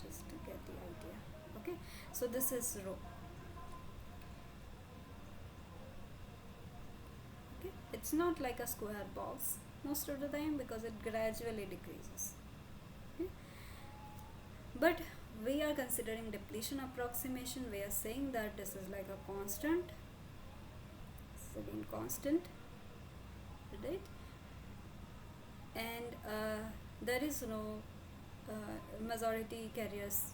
just to get the idea. Okay, so this is rho. Okay, it's not like a square box most of the time because it gradually decreases. Okay, but we are considering depletion approximation. We are saying that this is like a constant, it's again constant, right? And there is no majority carriers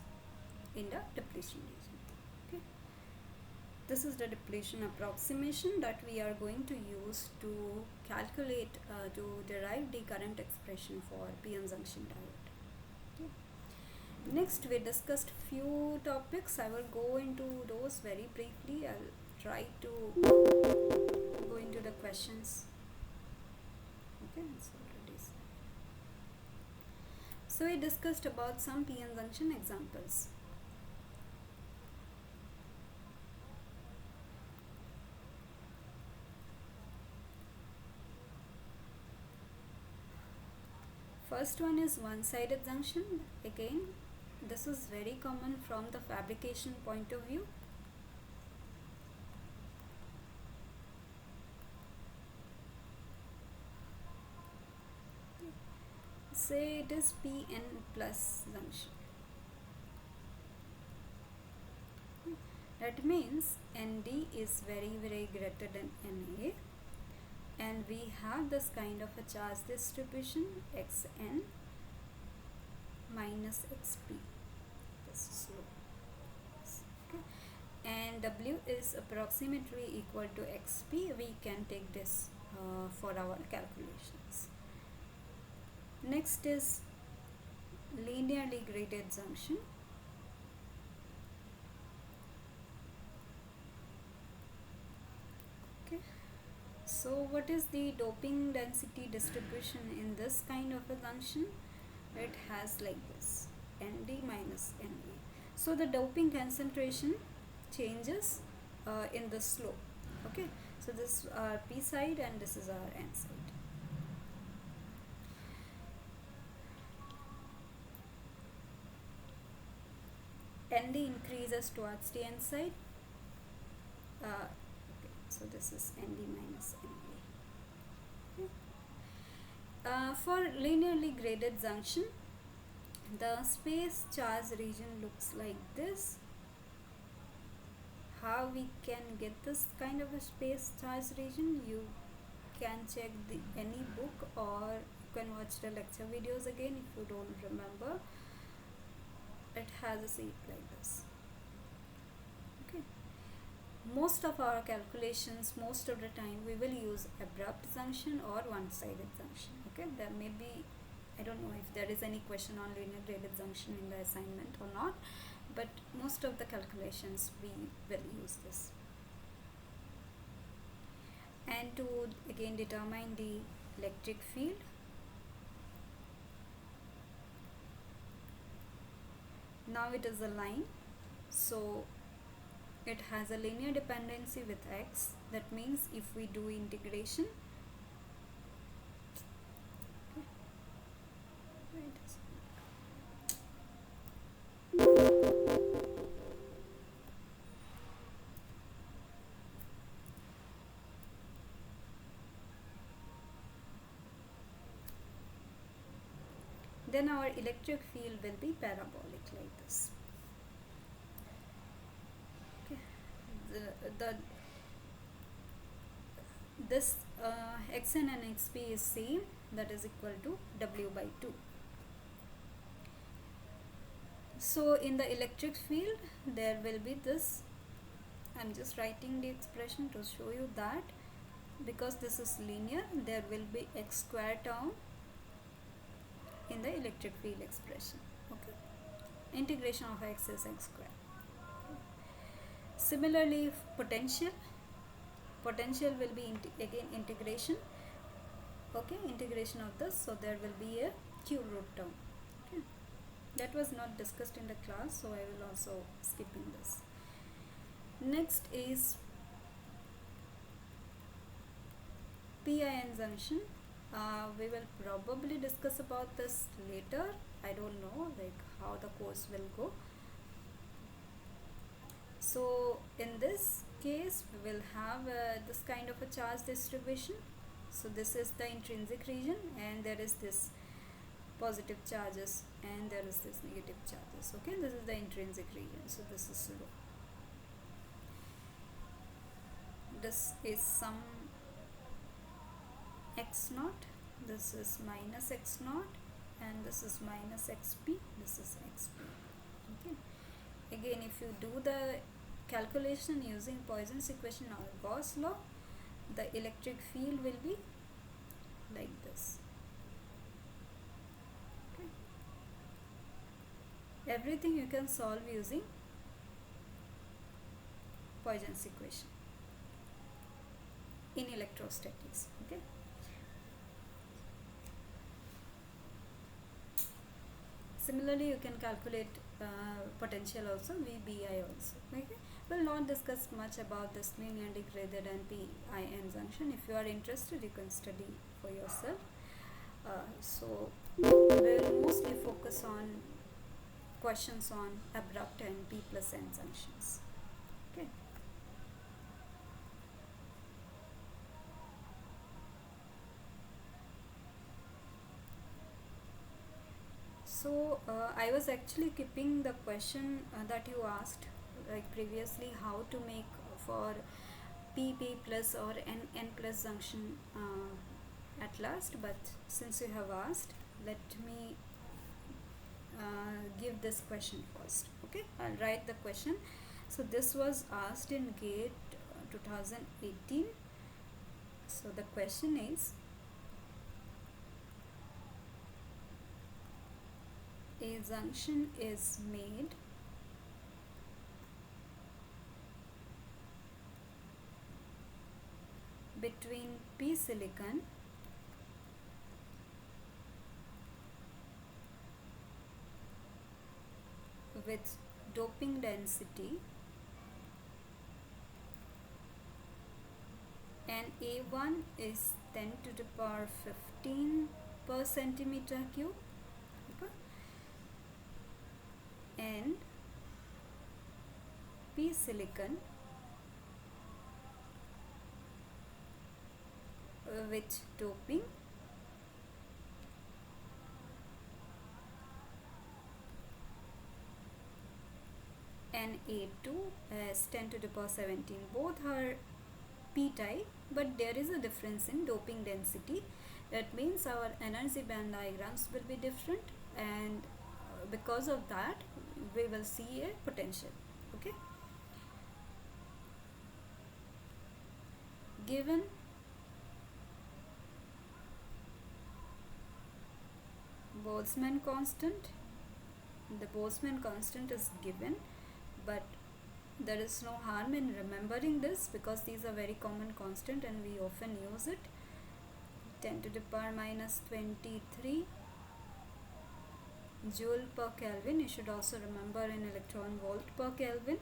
in the depletion region. Okay, this is the depletion approximation that we are going to use to calculate to derive the current expression for p-n junction diode. Okay. Next, we discussed few topics. I will go into those very briefly. I'll try to go into the questions. Okay, it's already said. So we discussed about some p-n junction examples. First one is one-sided junction. Again, this is very common from the fabrication point of view. Say it is Pn plus junction. That means Nd is very greater than Na, and we have this kind of a charge distribution Xn minus Xp. This is slow. Okay. And W is approximately equal to Xp. We can take this for our calculations. Next is linearly graded junction. Okay. So what is the doping density distribution in this kind of a junction? It has like this, Nd minus Na. So the doping concentration changes in the slope. Okay, so this is our p side and this is our n side. Nd increases towards the n side. Okay, so this is Nd minus Na. Okay. For linearly graded junction, the space charge region looks like this. How we can get this kind of a space charge region? You can check any book, or you can watch the lecture videos again if you don't remember. It has a shape like this. Okay. Most of our calculations, most of the time, we will use abrupt junction or one-sided junction. Okay, there may be, I don't know if there is any question on linear graded junction in the assignment or not, but most of the calculations we will use this. And to again determine the electric field, now it is a line, so it has a linear dependency with x. That means if we do integration, then our electric field will be parabolic like this. Okay. This xn and xp is same, that is equal to W by 2. So in the electric field there will be this, I'm just writing the expression to show you that because this is linear, there will be x square term in the electric field expression. Okay, integration of x is x square. Similarly, potential will be again integration. Okay, integration of this, so there will be a q root term. Okay, that was not discussed in the class, so I will also skipping this. Next is PIN junction. We will probably discuss about this later. I don't know like how the course will go. So in this case we will have this kind of a charge distribution. So this is the intrinsic region, and there is this positive charges and there is this negative charges. Okay, this is the intrinsic region, so this is low. This is some x naught, this is minus x naught, and this is minus xp, this is xp. Okay, again if you do the calculation using Poisson's equation or Gauss law, the electric field will be like this. Okay, everything you can solve using Poisson's equation in electrostatics. Okay, similarly you can calculate potential also, VBI also. Okay, we'll not discuss much about this linear degraded and PIN junction. If you are interested, you can study for yourself. So we'll mostly focus on questions on abrupt and P plus N junctions. Okay, so I was actually keeping the question that you asked like previously, how to make for PP plus or N plus junction at last, but since you have asked, let me give this question first. Okay, I'll write the question. So this was asked in GATE 2018. So the question is, a junction is made between P silicon with doping density and A1 is 10 to the power 15 per centimeter cube. Okay, and P silicon with doping and A2 as 10 to the power 17. Both are P type, but there is a difference in doping density. That means our energy band diagrams will be different, and because of that we will see a potential. Okay, given Boltzmann constant, the Boltzmann constant is given, but there is no harm in remembering this because these are very common constant and we often use it. 10 to the power minus 23 joule per Kelvin. You should also remember in electron volt per Kelvin.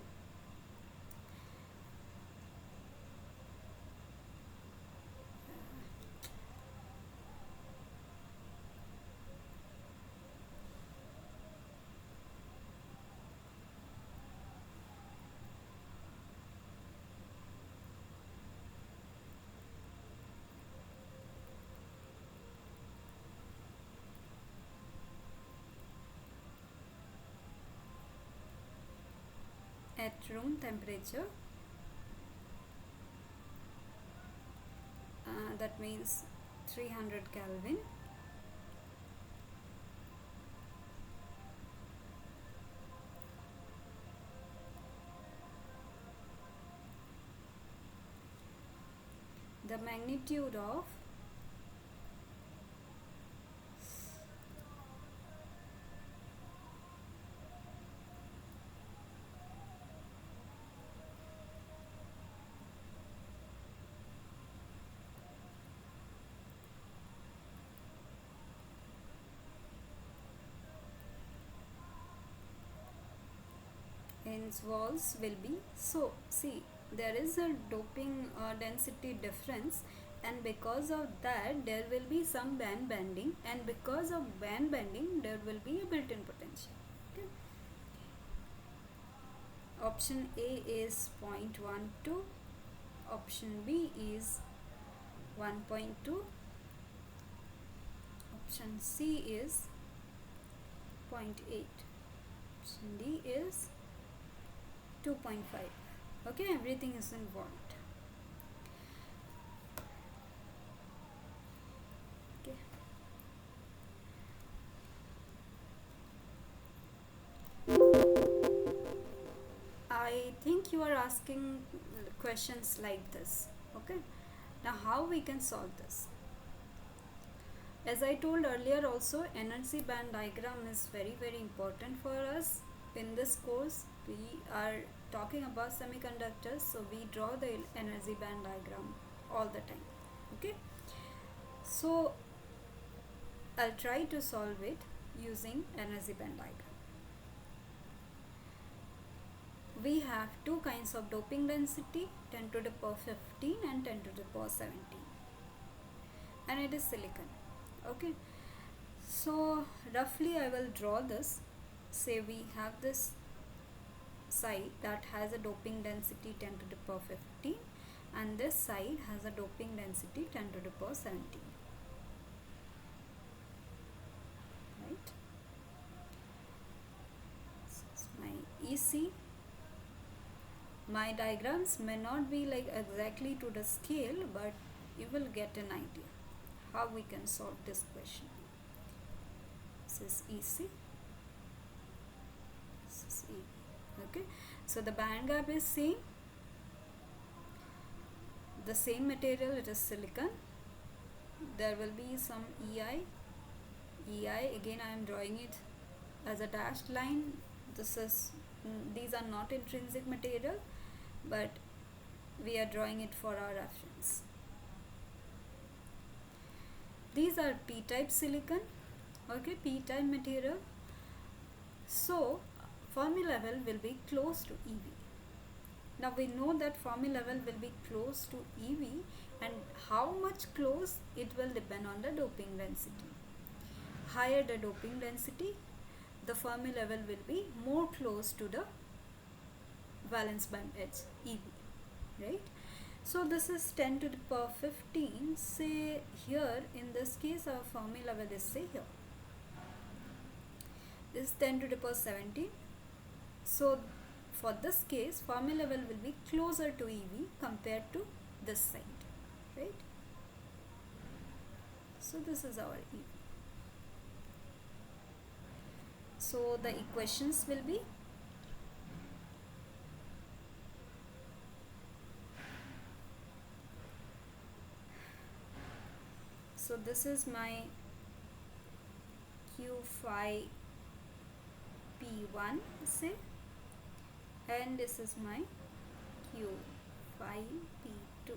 At room temperature, that means 300 Kelvin, the magnitude of its walls will be, so see, there is a doping density difference, and because of that there will be some band bending, and because of band bending there will be a built-in potential. Okay. Option A is 0.12, option B is 1.2, option C is 0.8, option D is 2.5. Okay, everything is involved. Okay, you are asking questions like this. Okay, now how we can solve this? As I told earlier also, energy band diagram is very important for us. In this course we are talking about semiconductors, so we draw the energy band diagram all the time. Okay, so I'll try to solve it using energy band diagram. We have two kinds of doping density, 10 to the power 15 and 10 to the power 17, and it is silicon. Okay, so roughly I will draw this. Say we have this side that has a doping density 10 to the power 15 and this side has a doping density 10 to the power 17, right? This is my EC. My diagrams may not be like exactly to the scale, but you will get an idea how we can solve this question. This is EC, this is EV. Okay, so the band gap is same, the same material, it is silicon. There will be some EI again I am drawing it as a dashed line. These are not intrinsic material, but we are drawing it for our reference. These are p-type silicon. Okay, p-type material, so Fermi level will be close to EV. Now we know that Fermi level will be close to EV, and how much close it will depend on the doping density. Higher the doping density, the Fermi level will be more close to the valence band edge, EV, right? So this is 10 to the power 15. Say here in this case our Fermi level is, say here, this is 10 to the power 17. So for this case Fermi level will be closer to EV compared to this side, right? So this is our EV. So the equations will be, so this is my Q phi P1, say, and this is my Q phi P2.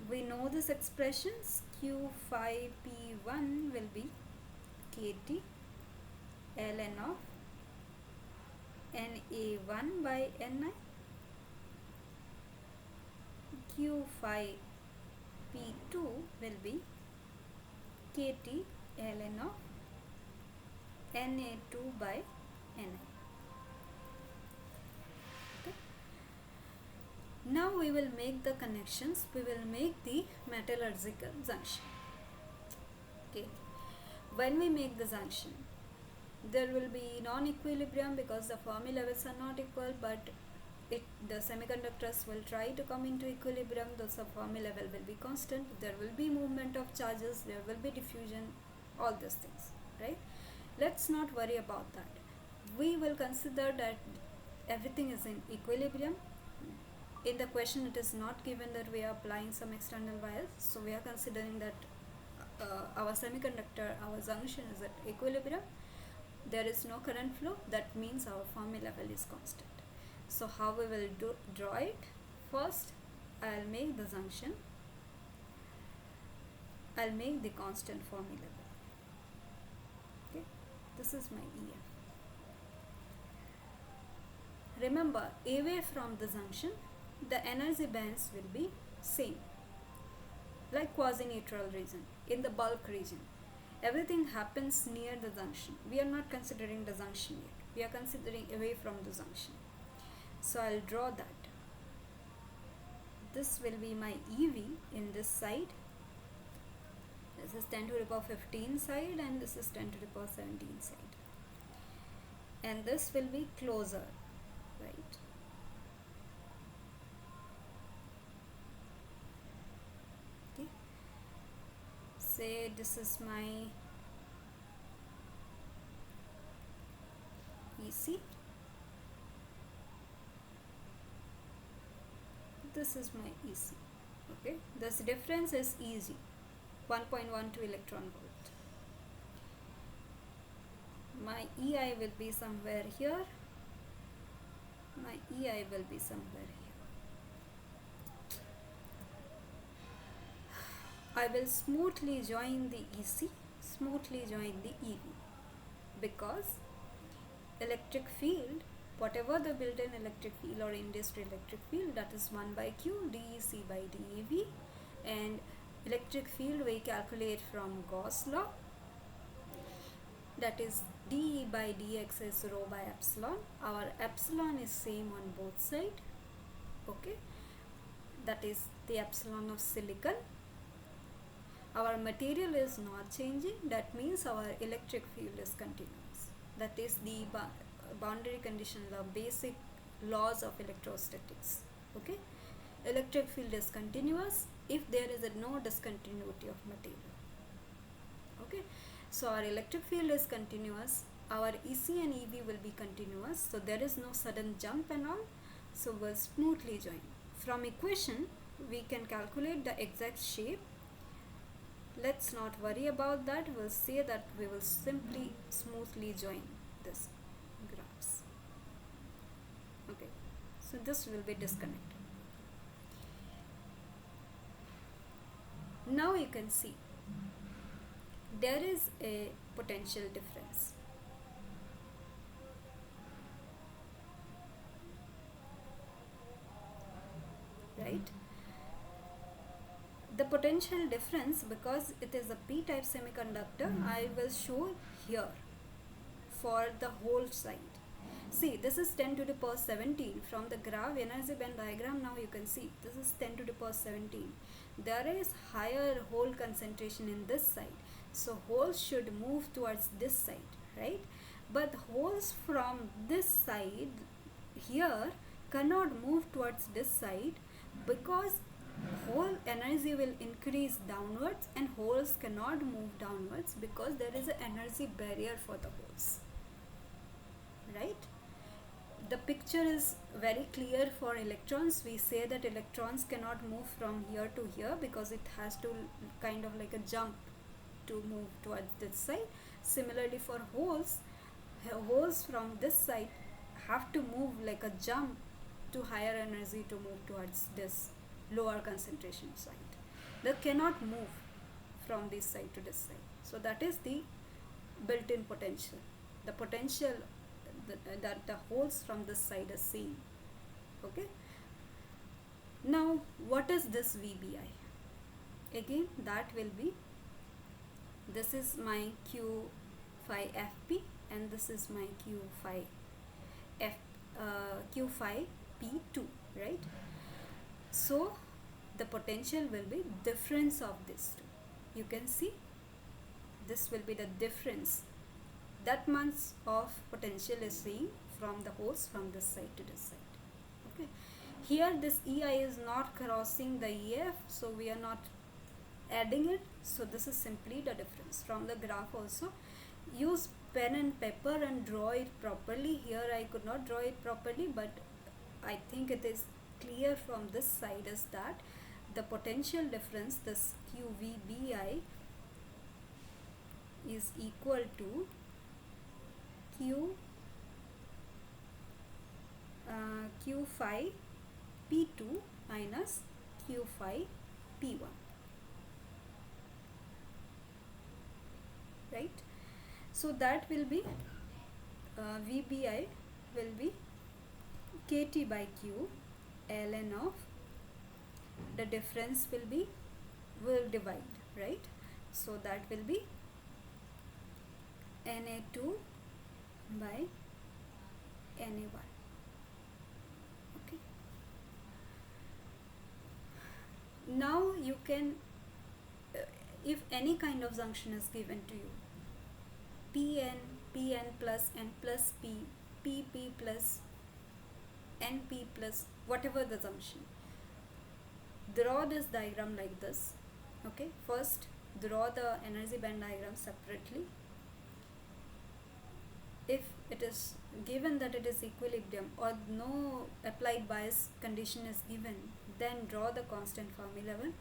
We know this expressions. Q phi P1 will be KT ln of Na1 by Ni. Q phi P2 will be KT ln of Na2 by Ni. Okay. Now we will make the connections, we will make the metallurgical junction. Okay. When we make the junction, there will be non-equilibrium because the Fermi levels are not equal, but the semiconductors will try to come into equilibrium. The Fermi level will be constant, there will be movement of charges, there will be diffusion, all these things, right? Let's not worry about that. We will consider that everything is in equilibrium. In the question it is not given that we are applying some external wires, so we are considering that our semiconductor, our junction is at equilibrium. There is no current flow, that means our Fermi level is constant. So how we will draw it? First I'll make the junction, I'll make the constant Fermi level. Okay, this is my EF. Remember, away from the junction the energy bands will be same, like quasi-neutral region. In the bulk region everything happens near the junction. We are not considering the junction yet, we are considering away from the junction. So I'll draw that. This will be my EV in this side. This is 10 to the power 15 side and this is 10 to the power 17 side. And this will be closer, right? Okay. Say this is my EC. this is my EC. Okay, this difference is easy, 1.12 electron volt. My EI will be somewhere here, my EI will be somewhere here. I will smoothly join the EC, smoothly join the EV, because electric field, whatever the built-in electric field or induced electric field, that is 1 by Q dEC by dEV, and electric field we calculate from Gauss law, that is dE by dx is rho by epsilon. Our epsilon is same on both sides. Okay, that is the epsilon of silicon. Our material is not changing, that means our electric field is continuous. That is the boundary condition law, basic laws of electrostatics. Okay, electric field is continuous if there is no discontinuity of material. Okay, so our electric field is continuous, our EC and EV will be continuous, so there is no sudden jump and all, so we'll smoothly join. From equation we can calculate the exact shape. Let's not worry about that, we'll say that we will simply smoothly join this graphs. Okay, so this will be disconnected. Now you can see there is a potential difference. Right? The potential difference, because it is a p-type semiconductor, I will show here for the whole side. See, this is 10 to the power 17 from the graph energy band diagram. Now you can see this is 10 to the power 17. There is higher hole concentration in this side, so holes should move towards this side, right? But holes from this side here cannot move towards this side, because hole energy will increase downwards and holes cannot move downwards because there is an energy barrier for the holes, right? The picture is very clear for electrons. We say that electrons cannot move from here to here because it has to kind of like a jump to move towards this side. Similarly for holes, holes from this side have to move like a jump to higher energy to move towards this lower concentration side. They cannot move from this side to this side. So that is the built-in potential. The potential that the holes from this side are same. Okay. Now what is this VBI? Again, that will be, this is my Q phi FP and this is my Q phi P2, right? So the potential will be difference of these two. You can see this will be the difference. That much of potential is seen from the holes from this side to this side. Okay. Here this EI is not crossing the EF, so we are not adding it. So this is simply the difference. From the graph also, use pen and paper and draw it properly. Here I could not draw it properly, but I think it is clear from this side is that the potential difference, this QVBI, is equal to Q phi P2 minus Q phi P1, right? So that will be VBI will be KT by Q ln of, the difference will divide, right? So that will be Na2 by Na1. Okay. Now you can, if any kind of junction is given to you, Pn plus N plus P, Pp plus Np plus whatever the junction, draw this diagram like this. Okay, first draw the energy band diagram separately. If it is given that it is equilibrium or no applied bias condition is given, Then draw the constant Fermi level.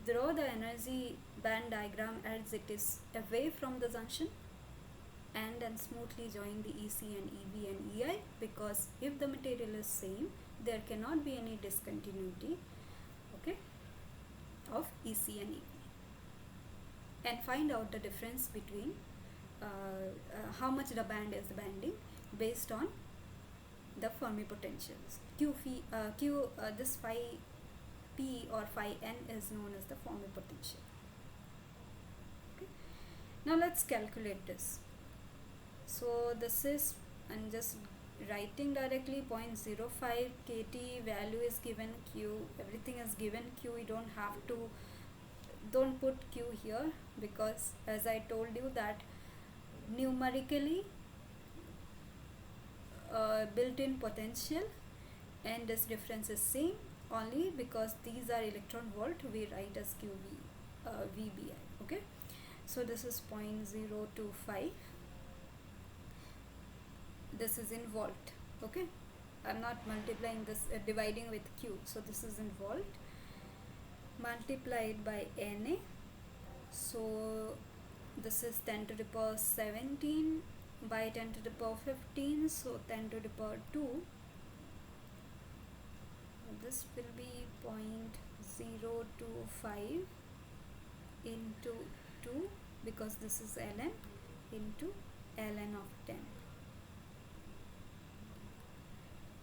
Draw the energy band diagram as it is away from the junction, and then smoothly join the EC and EV and EI, because if the material is same, there cannot be any discontinuity, okay, of EC and EV. And find out the difference between how much the band is bending based on the Fermi potentials. This phi P or phi N is known as the Fermi potential. Okay. Now let's calculate this. So this is, I'm just writing directly 0.05 kT, value is given, Q, everything is given, Q, you don't have to, don't put Q here, because as I told you that numerically built-in potential and this difference is same, only because these are electron volt we write as QV, VBI, okay. So this is 0.025, this is in volt, okay. I'm not multiplying this, dividing with Q, so this is in volt, multiplied by Na, so this is 10 to the power 17 by 10 to the power 15, so 10 to the power 2, this will be 0.025 into 2, because this is ln, into ln of 10.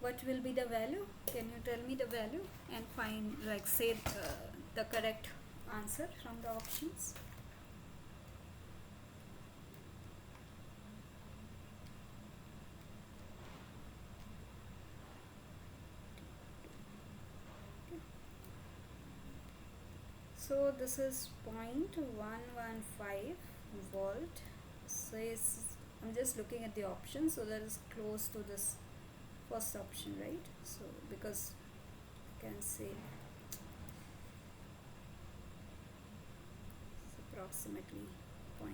What will be the value? Can you tell me the value and find, like, say the correct answer from the options? So this is 0.115 volt. So I'm just looking at the option, so that is close to this first option, right? So because I can say it's approximately 0.12.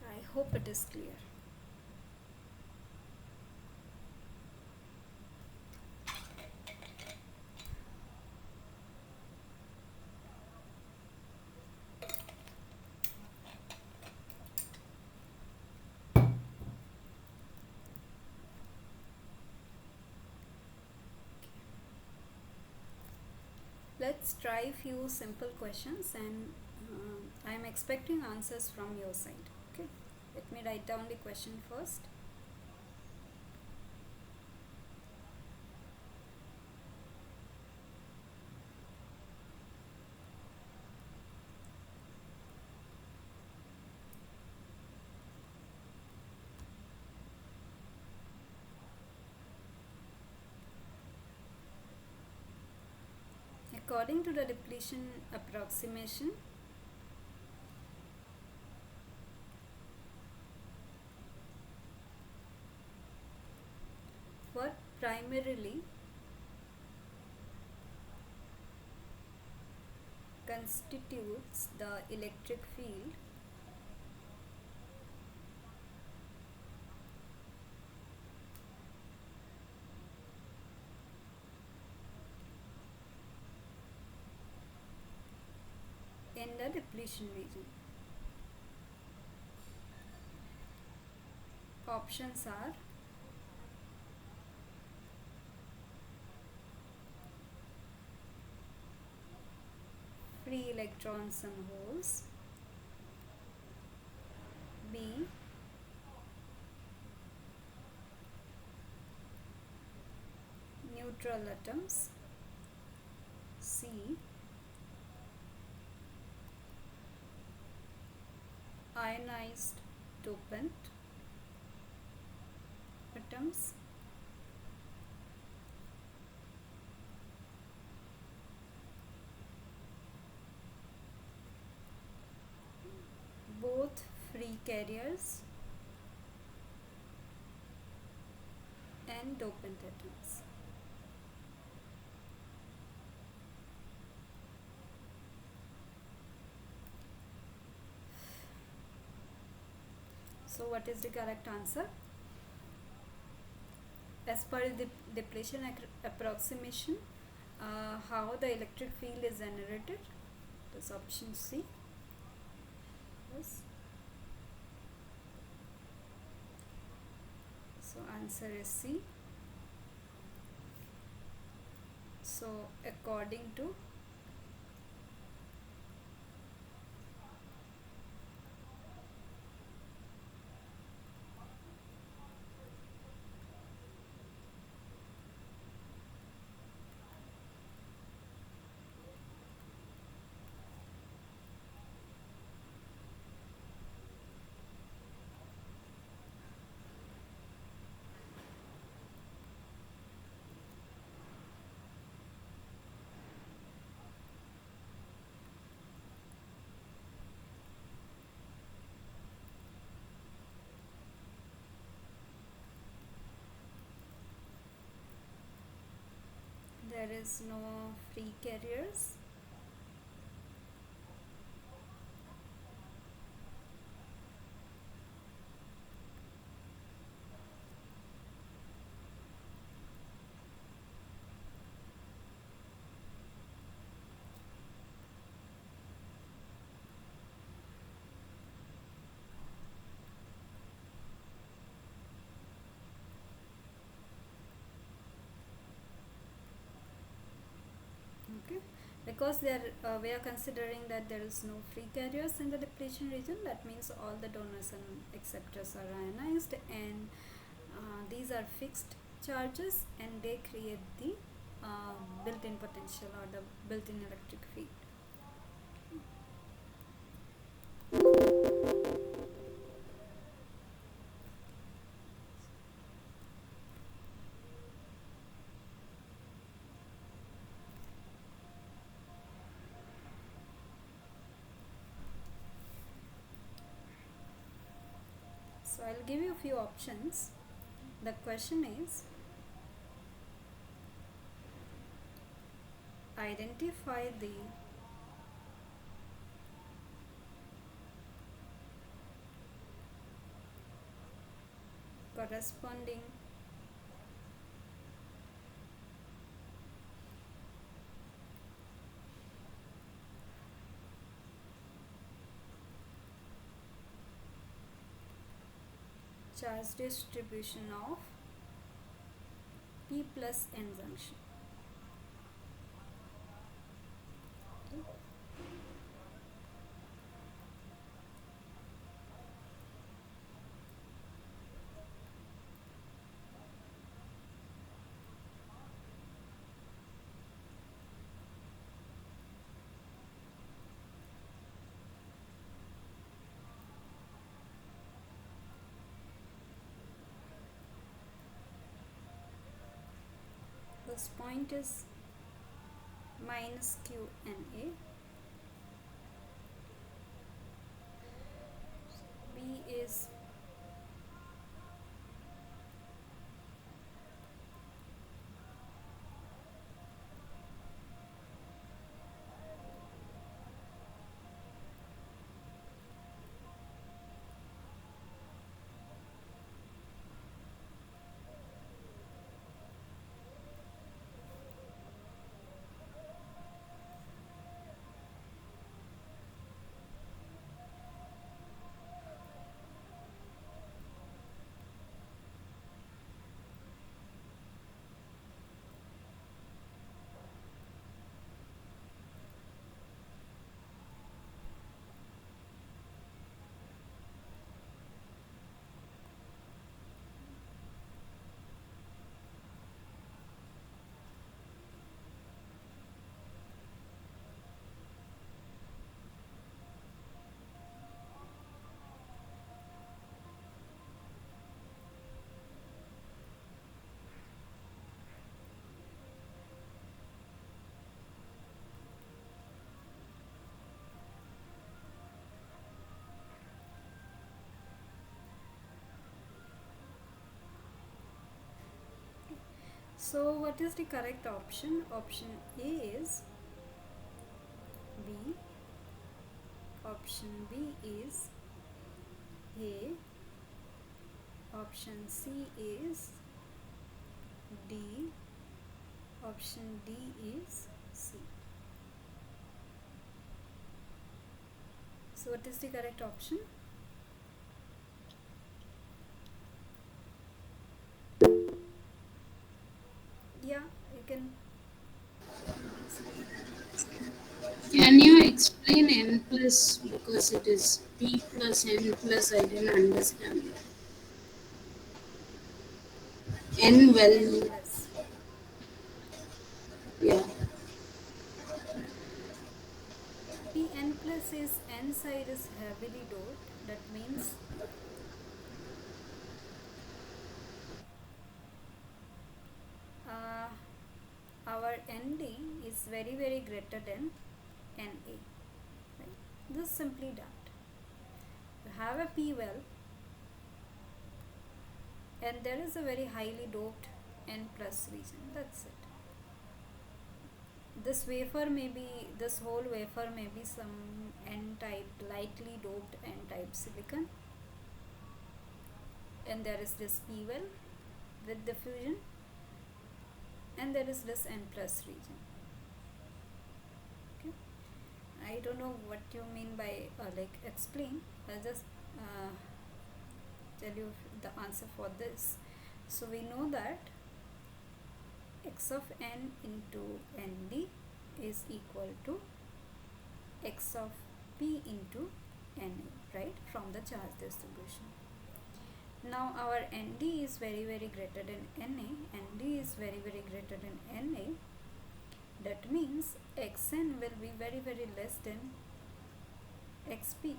I hope it is clear. Let's try few simple questions, and I am expecting answers from your side. Okay, let me write down the question first. According to the depletion approximation, what primarily constitutes the electric field in the depletion region? Options are free electrons and holes, B, neutral atoms, C, ionized dopant atoms, both free carriers and dopant atoms. So what is the correct answer? As per the depletion approximation, how the electric field is generated? That's option C. Yes. So answer is C. So according to there is no free carriers. Okay, because we are considering that there is no free carriers in the depletion region. That means all the donors and acceptors are ionized, and these are fixed charges, and they create the built-in potential or the built-in electric field. So I'll give you a few options. The question is, identify the corresponding charge distribution of P plus N junction. This point is minus QNA. B is so what is the correct option? Option A is B. Option B is A. Option C is D. Option D is C. So what is the correct option? Yeah, you can explain. Can you explain n plus, because it is p plus n plus? I didn't understand. N N value, plus. yeah. Pn plus is n side is heavily doped. That means uh, our Nd is very greater than Na. Right? This is simply that. You have a P well and there is a very highly doped N plus region. That's it. This wafer may be, this whole wafer may be some N type, lightly doped N type silicon, and there is this P well with diffusion, and there is this N plus region. Okay, I don't know what you mean by like explain. I'll just tell you the answer for this. So we know that x of n into nd is equal to x of p into na, right, from the charge distribution. Now our nd is very greater than na, nd is very greater than na. That means xn will be very less than xp,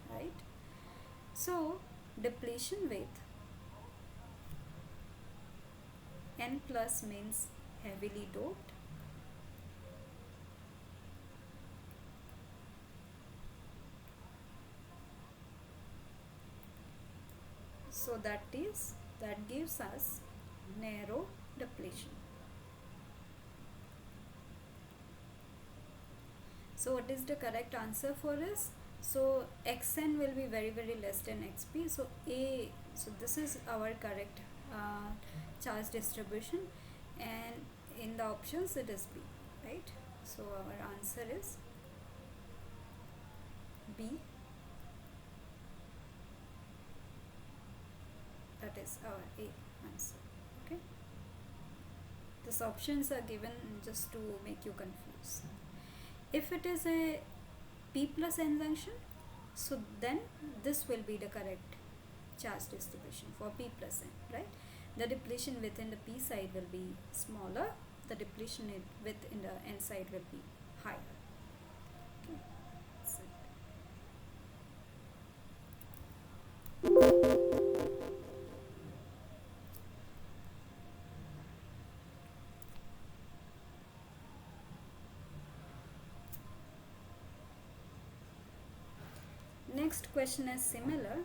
right? So depletion with n plus means heavily doped, so that gives us narrow depletion. So what is the correct answer for this? So xn will be very less than xp. So a, so this is our correct charge distribution, and in the options it is b, right? So our answer is b. That is our a answer. Okay, these options are given just to make you confused. If it is a p plus n junction, so then this will be the correct charge distribution for p plus n, right? The depletion within the p side will be smaller, the depletion within the n side will be higher. Okay, so next question is similar.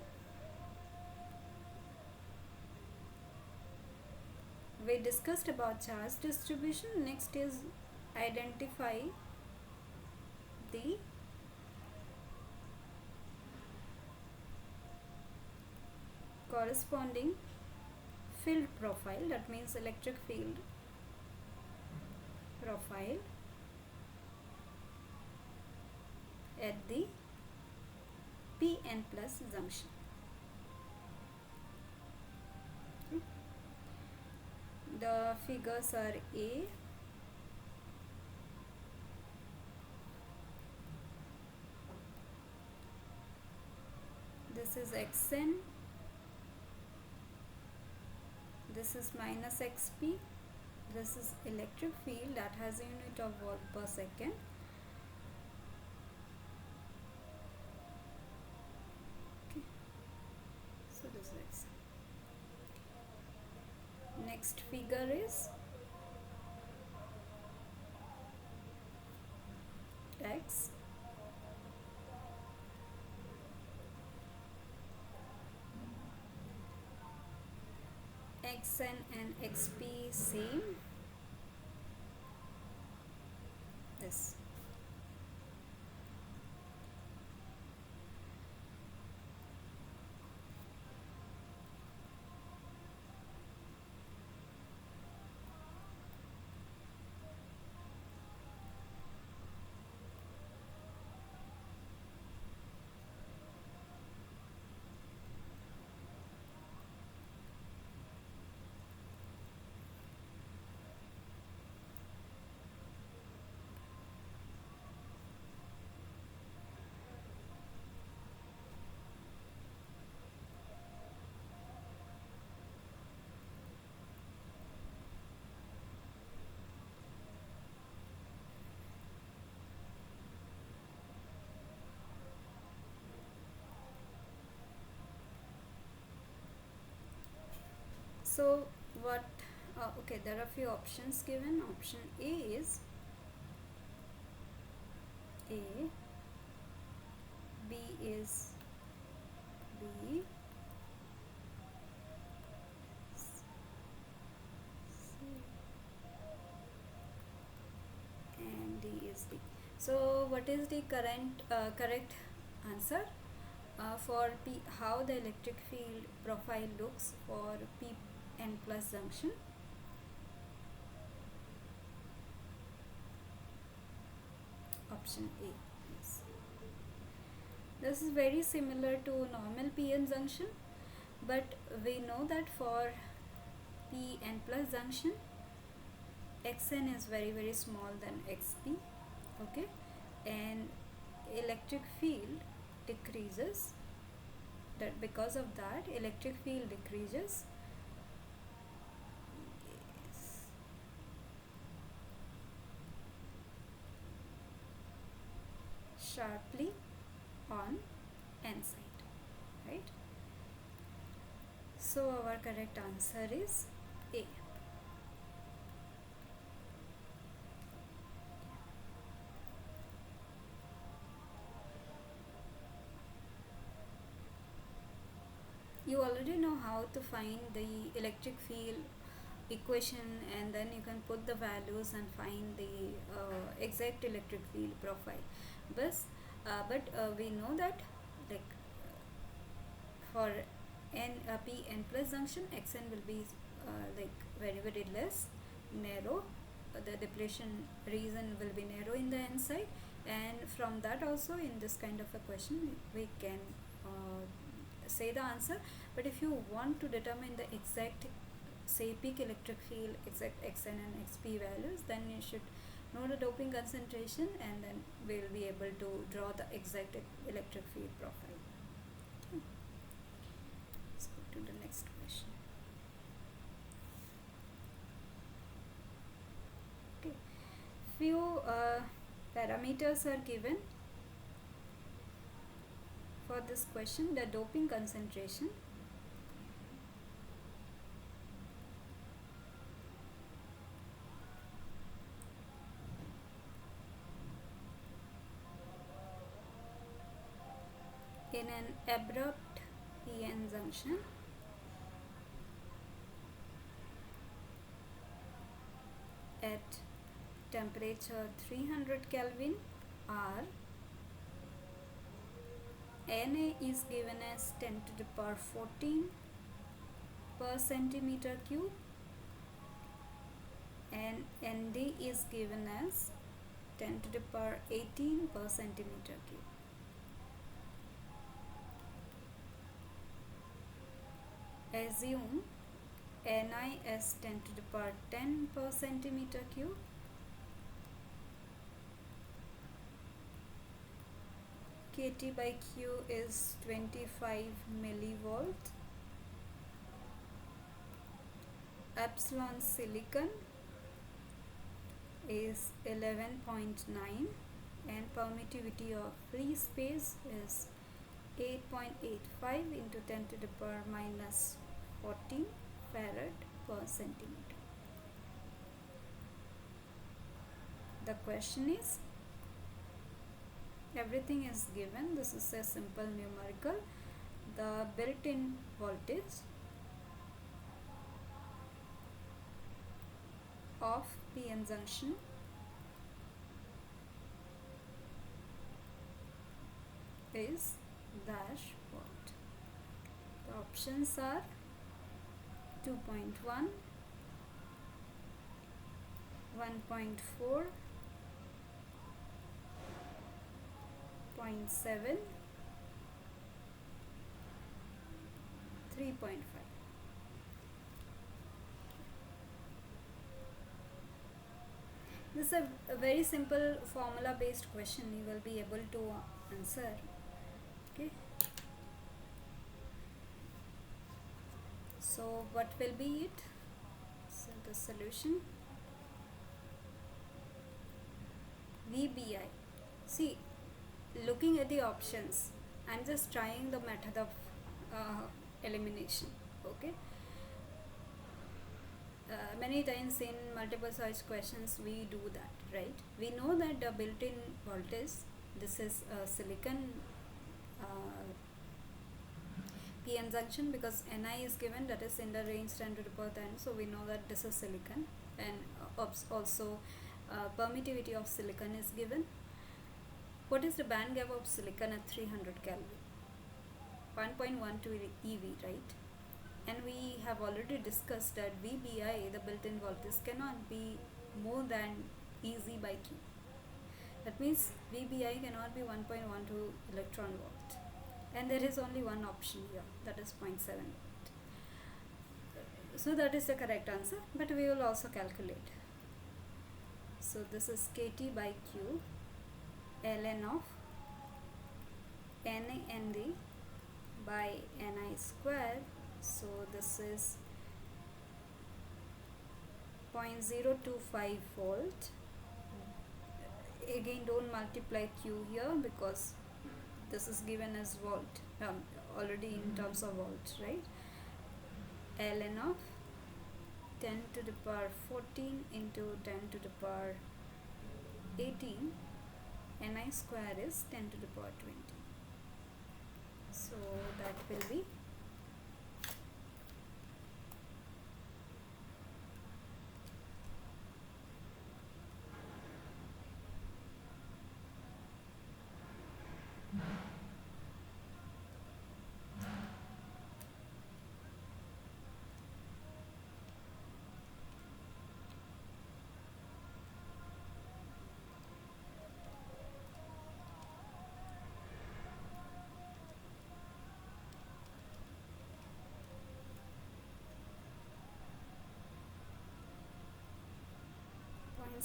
We discussed about charge distribution. Next is identify the corresponding field profile, that means electric field profile at the pn plus junction. Okay. The figures are A, this is xn, this is minus xp, this is electric field that has a unit of volt per second. Okay, so this is x. Next figure is x, xn and xp same, this. So what, okay, there are few options given. Option A is A, B is B, C, and D is D. So what is the correct answer for P? How the electric field profile looks for P n plus junction? Option A. Yes. This is very similar to normal PN junction, but we know that for PN plus junction, Xn is very small than Xp. Okay, and electric field decreases. That because of that, electric field decreases. Yes. Sharply on N side, right? So our correct answer is A. You already know how to find the electric field equation, and then you can put the values and find the exact electric field profile. But we know that, like, for p n plus junction, xn will be like very less narrow. The depletion region will be narrow in the n side, and from that also, in this kind of a question, we can say the answer. But if you want to determine the exact, say, peak electric field, exact xn and xp values, then you should know the doping concentration, and then we'll be able to draw the exact electric field profile. Okay. Let's go to the next question. Okay, few parameters are given for this question. The doping concentration, in an abrupt PN junction at temperature 300 Kelvin or Na is given as 10 to the power 14 per centimeter cube, and Nd is given as 10 to the power 18 per centimeter cube. Assume Ni as 10 to the power 10 per centimeter cube, Kt by Q is 25 millivolt, epsilon silicon is 11.9, and permittivity of free space is 8.85 into 10 to the power minus 14 farad per centimeter. The question is, everything is given. This is a simple numerical. The built-in voltage of PN junction is dash volt. The options are 2.1, 1.4, 0.7, 3.5. This is a very simple formula based question. You will be able to answer. Okay. So what will be it? So the solution, VBI. See, looking at the options, I'm just trying the method of elimination. Okay. many times in multiple choice questions we do that, right? We know that the built-in voltage, this is silicon PN junction, because Ni is given, that is in the range 10 to the power 10, so we know that this is silicon. And also permittivity of silicon is given. What is the band gap of silicon at 300 Kelvin? 1.12 eV, right? And we have already discussed that VBI, the built-in voltage, cannot be more than EZ by Q. That means VBI cannot be 1.12 electron volt. And there is only one option here, that is 0.7 volt. So that is the correct answer, but we will also calculate. So this is KT by Q, ln of NAND by Ni square. So this is 0.025 volt. Again, don't multiply Q here because this is given as volt, already in terms of volt, right? Ln of 10 to the power 14 into 10 to the power 18, Ni square is 10 to the power 20. So that will be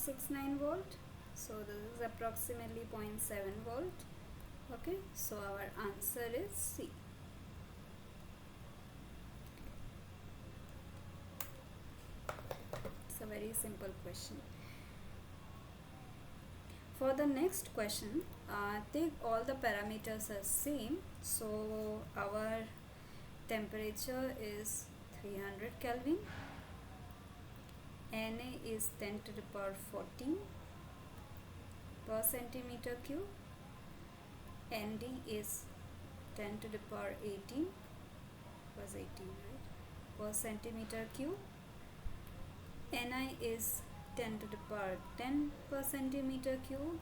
0.69 volt. So this is approximately 0.7 volt. Okay, so our answer is C. It's a very simple question. For the next question, take all the parameters as same. So our temperature is 300 Kelvin, Na is 10 to the power 14 per centimeter cube, Nd is 10 to the power 18, was 18, right, per centimeter cube, Ni is 10 to the power 10 per centimeter cube,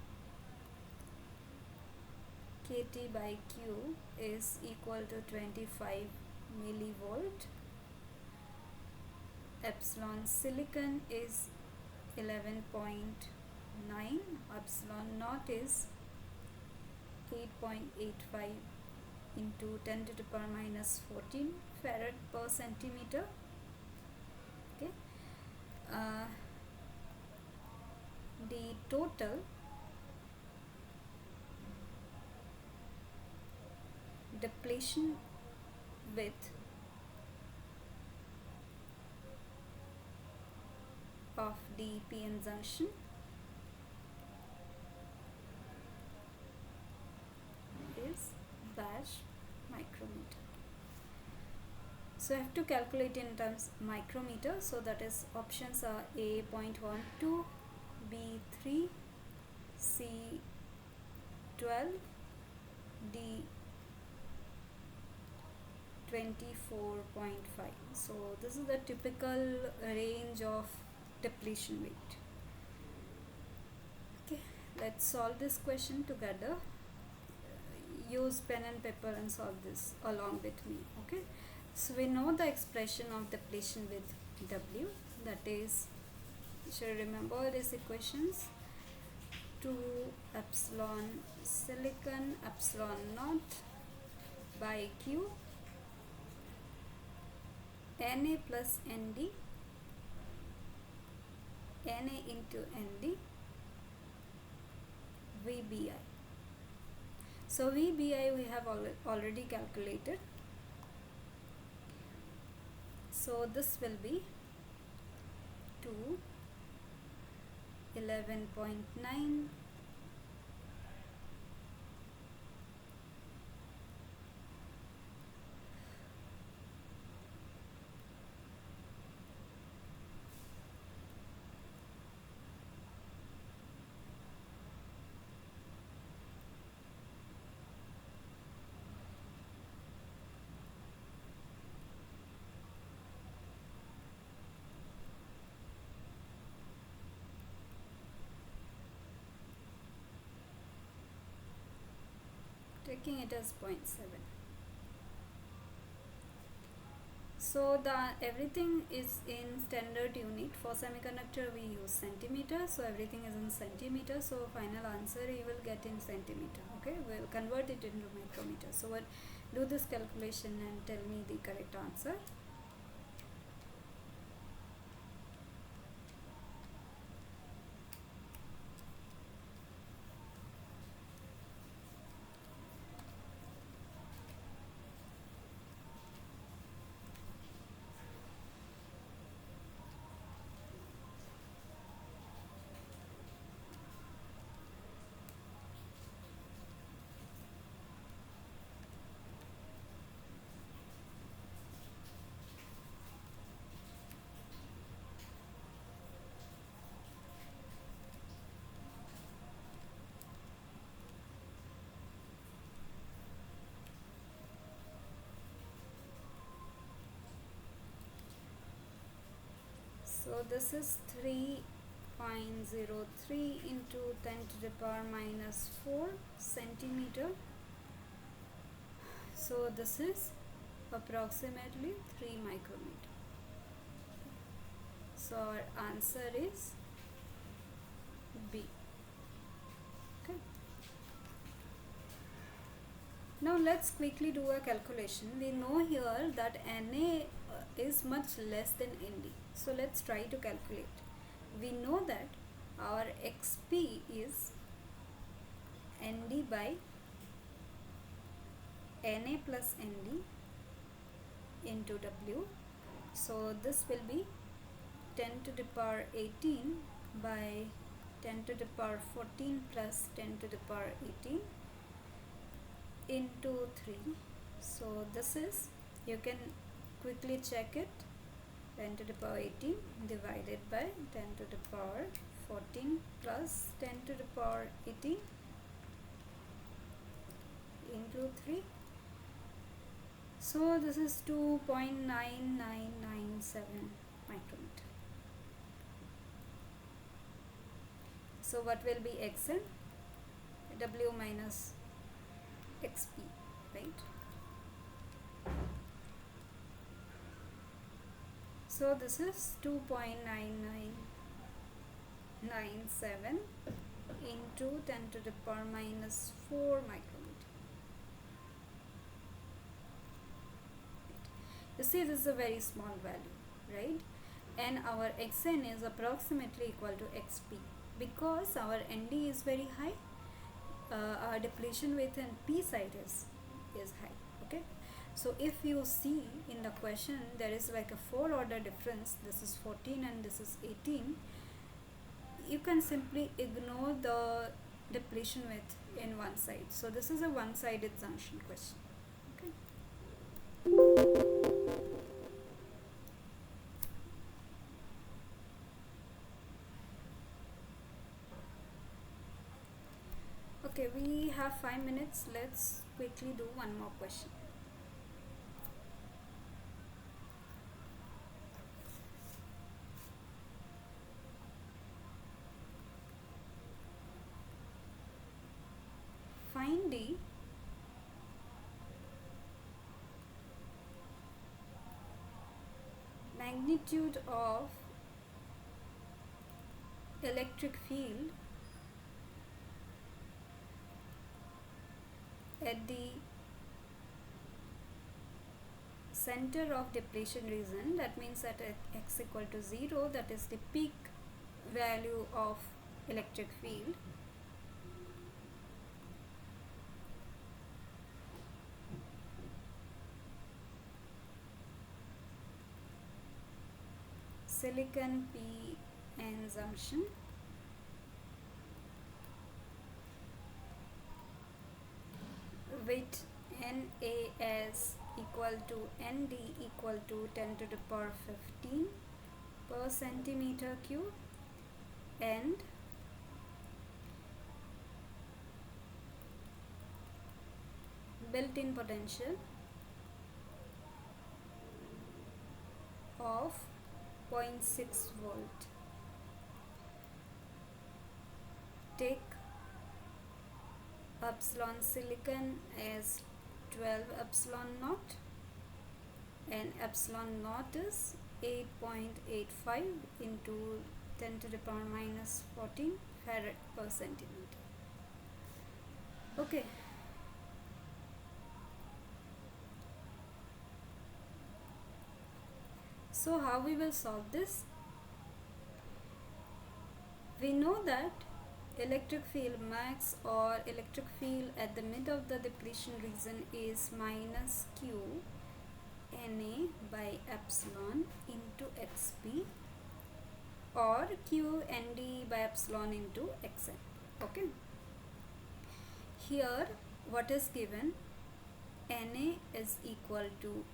Kt by Q is equal to 25 millivolt, epsilon silicon is 11.9, epsilon naught is 8.85 into 10 to the power minus 14 farad per centimeter. Okay, the total depletion width of the PN junction is dash micrometer. So I have to calculate in terms micrometer. So that is, options are A 0.12, B 3, C 12, D 24.5. So this is the typical range of depletion weight. Okay, let's solve this question together. Use pen and paper and solve this along with me. Okay, so we know the expression of depletion with W, that is, you should remember these equations: 2 epsilon silicon epsilon naught by Q, Na plus Nd, Na into Nd, VBI. So VBI we have already calculated. So this will be 2 11.9 . taking it as 0.7. So the everything is in standard unit. For semiconductor we use centimeter, so everything is in centimeter, so final answer you will get in centimeter. Okay, we'll convert it into micrometer. So what, do this calculation and tell me the correct answer. So this is 3.03 into 10 to the power minus 4 centimeter. So this is approximately 3 micrometer. So our answer is B. Okay. Now let's quickly do a calculation. We know here that Na is much less than Nd. So let's try to calculate. We know that our Xp is Nd by Na plus Nd into W. So this will be 10 to the power 18 by 10 to the power 14 plus 10 to the power 18 into 3. So this is, you can quickly check it, 10 to the power 18 divided by 10 to the power 14 plus 10 to the power 18 into 3. So this is 2.9997 micrometer. So what will be Xn? W minus Xp, right? So this is 2.9997 into 10 to the power minus 4 micrometer. You see, this is a very small value, right? And our Xn is approximately equal to Xp. Because our Nd is very high, our depletion width and P side is high. Okay, so if you see in the question, there is like a 4 order difference. This is 14 and this is 18. You can simply ignore the depletion width in one side. So this is a one-sided junction question. Okay. Okay, we have 5 minutes. Let's quickly do one more question. Find the magnitude of electric field at the center of depletion region. That means that at x equal to 0, that is the peak value of electric field. Silicon p-n junction with Na as equal to Nd equal to 10 to the power 15 per centimeter cube, and built-in potential of 0.6 volt. Take epsilon silicon is 12 epsilon naught, and epsilon naught is 8.85 into 10 to the power minus 14 farad per centimeter. Okay, so how we will solve this? We know that electric field max or electric field at the mid of the depletion region is minus q Na by epsilon into xp, or q nd by epsilon into xn. Okay, here what is given? Na is equal to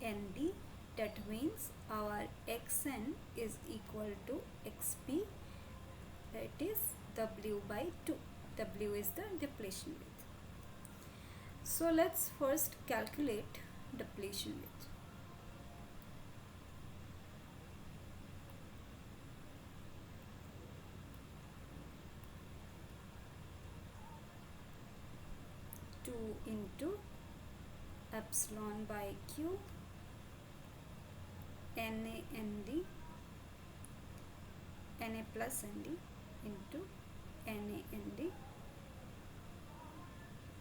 nd, that means our xn is equal to xp, that is w by 2. W is the depletion width. So let's first calculate depletion width. Two into epsilon by q Na nd, Na plus nd into Na nd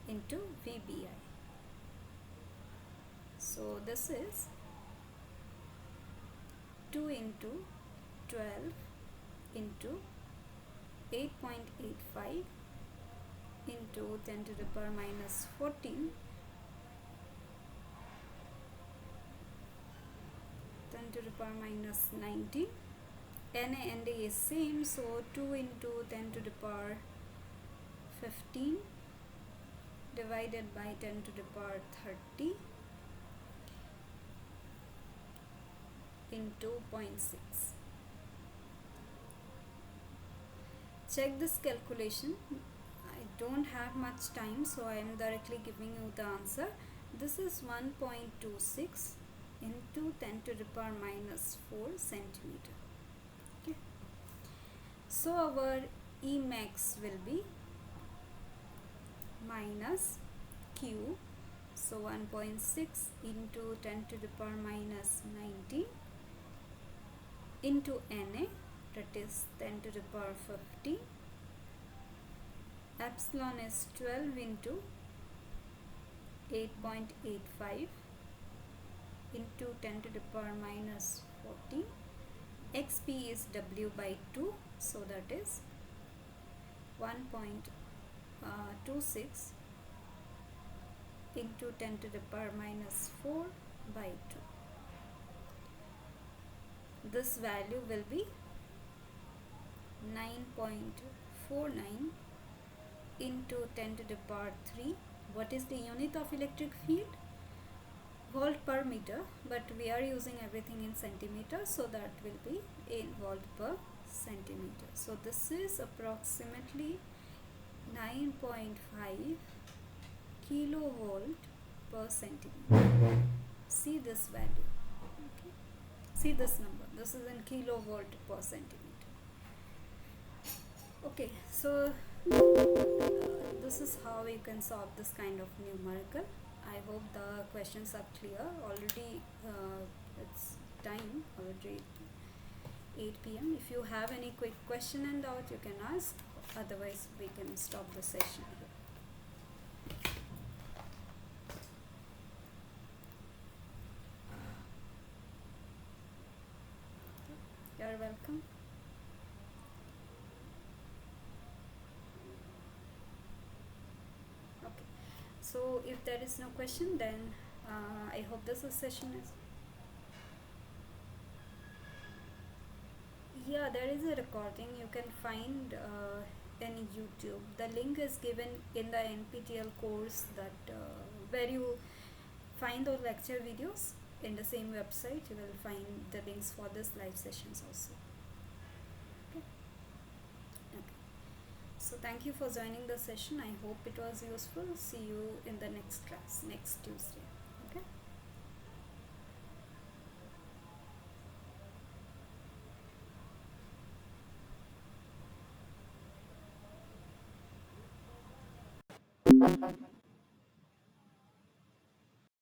into Vbi. So this is 2 into 12 into 8.85 into 10 to the power minus 14, 10 to the power minus 90. Na and is same, so 2 into 10 to the power 15 divided by 10 to the power 30 into 0.6. Check this calculation. I don't have much time, so I am directly giving you the answer. This is 1.26 into 10 to the power minus 4 centimeter. Okay. So our E max will be minus Q, so 1.6 into 10 to the power minus 90 into Na, that is 10 to the power 50. Epsilon is 12 into 8.85 into 10 to the power minus 14. Xp is W by 2, so that is 1.26 into 10 to the power minus 4 by 2. This value will be 9.49 into 10 to the power 3. What is the unit of electric field? Volt per meter, but we are using everything in centimeter, so that will be in volt per centimeter. So this is approximately 9.5 kilovolt per centimeter. See this value. Okay. See this number. This is in kilovolt per centimeter. Okay, so this is how you can solve this kind of numerical. I hope the questions are clear. Already it's time, already 8 p.m. If you have any quick question and doubt, you can ask. Otherwise, we can stop the session here. You're welcome. Okay. So if there is no question, then I hope this session is. Yeah, there is a recording you can find in YouTube. The link is given in the NPTEL course that where you find those lecture videos in the same website. You will find the links for this live sessions also. Okay. Okay. So thank you for joining the session. I hope it was useful. See you in the next class next Tuesday. Okay.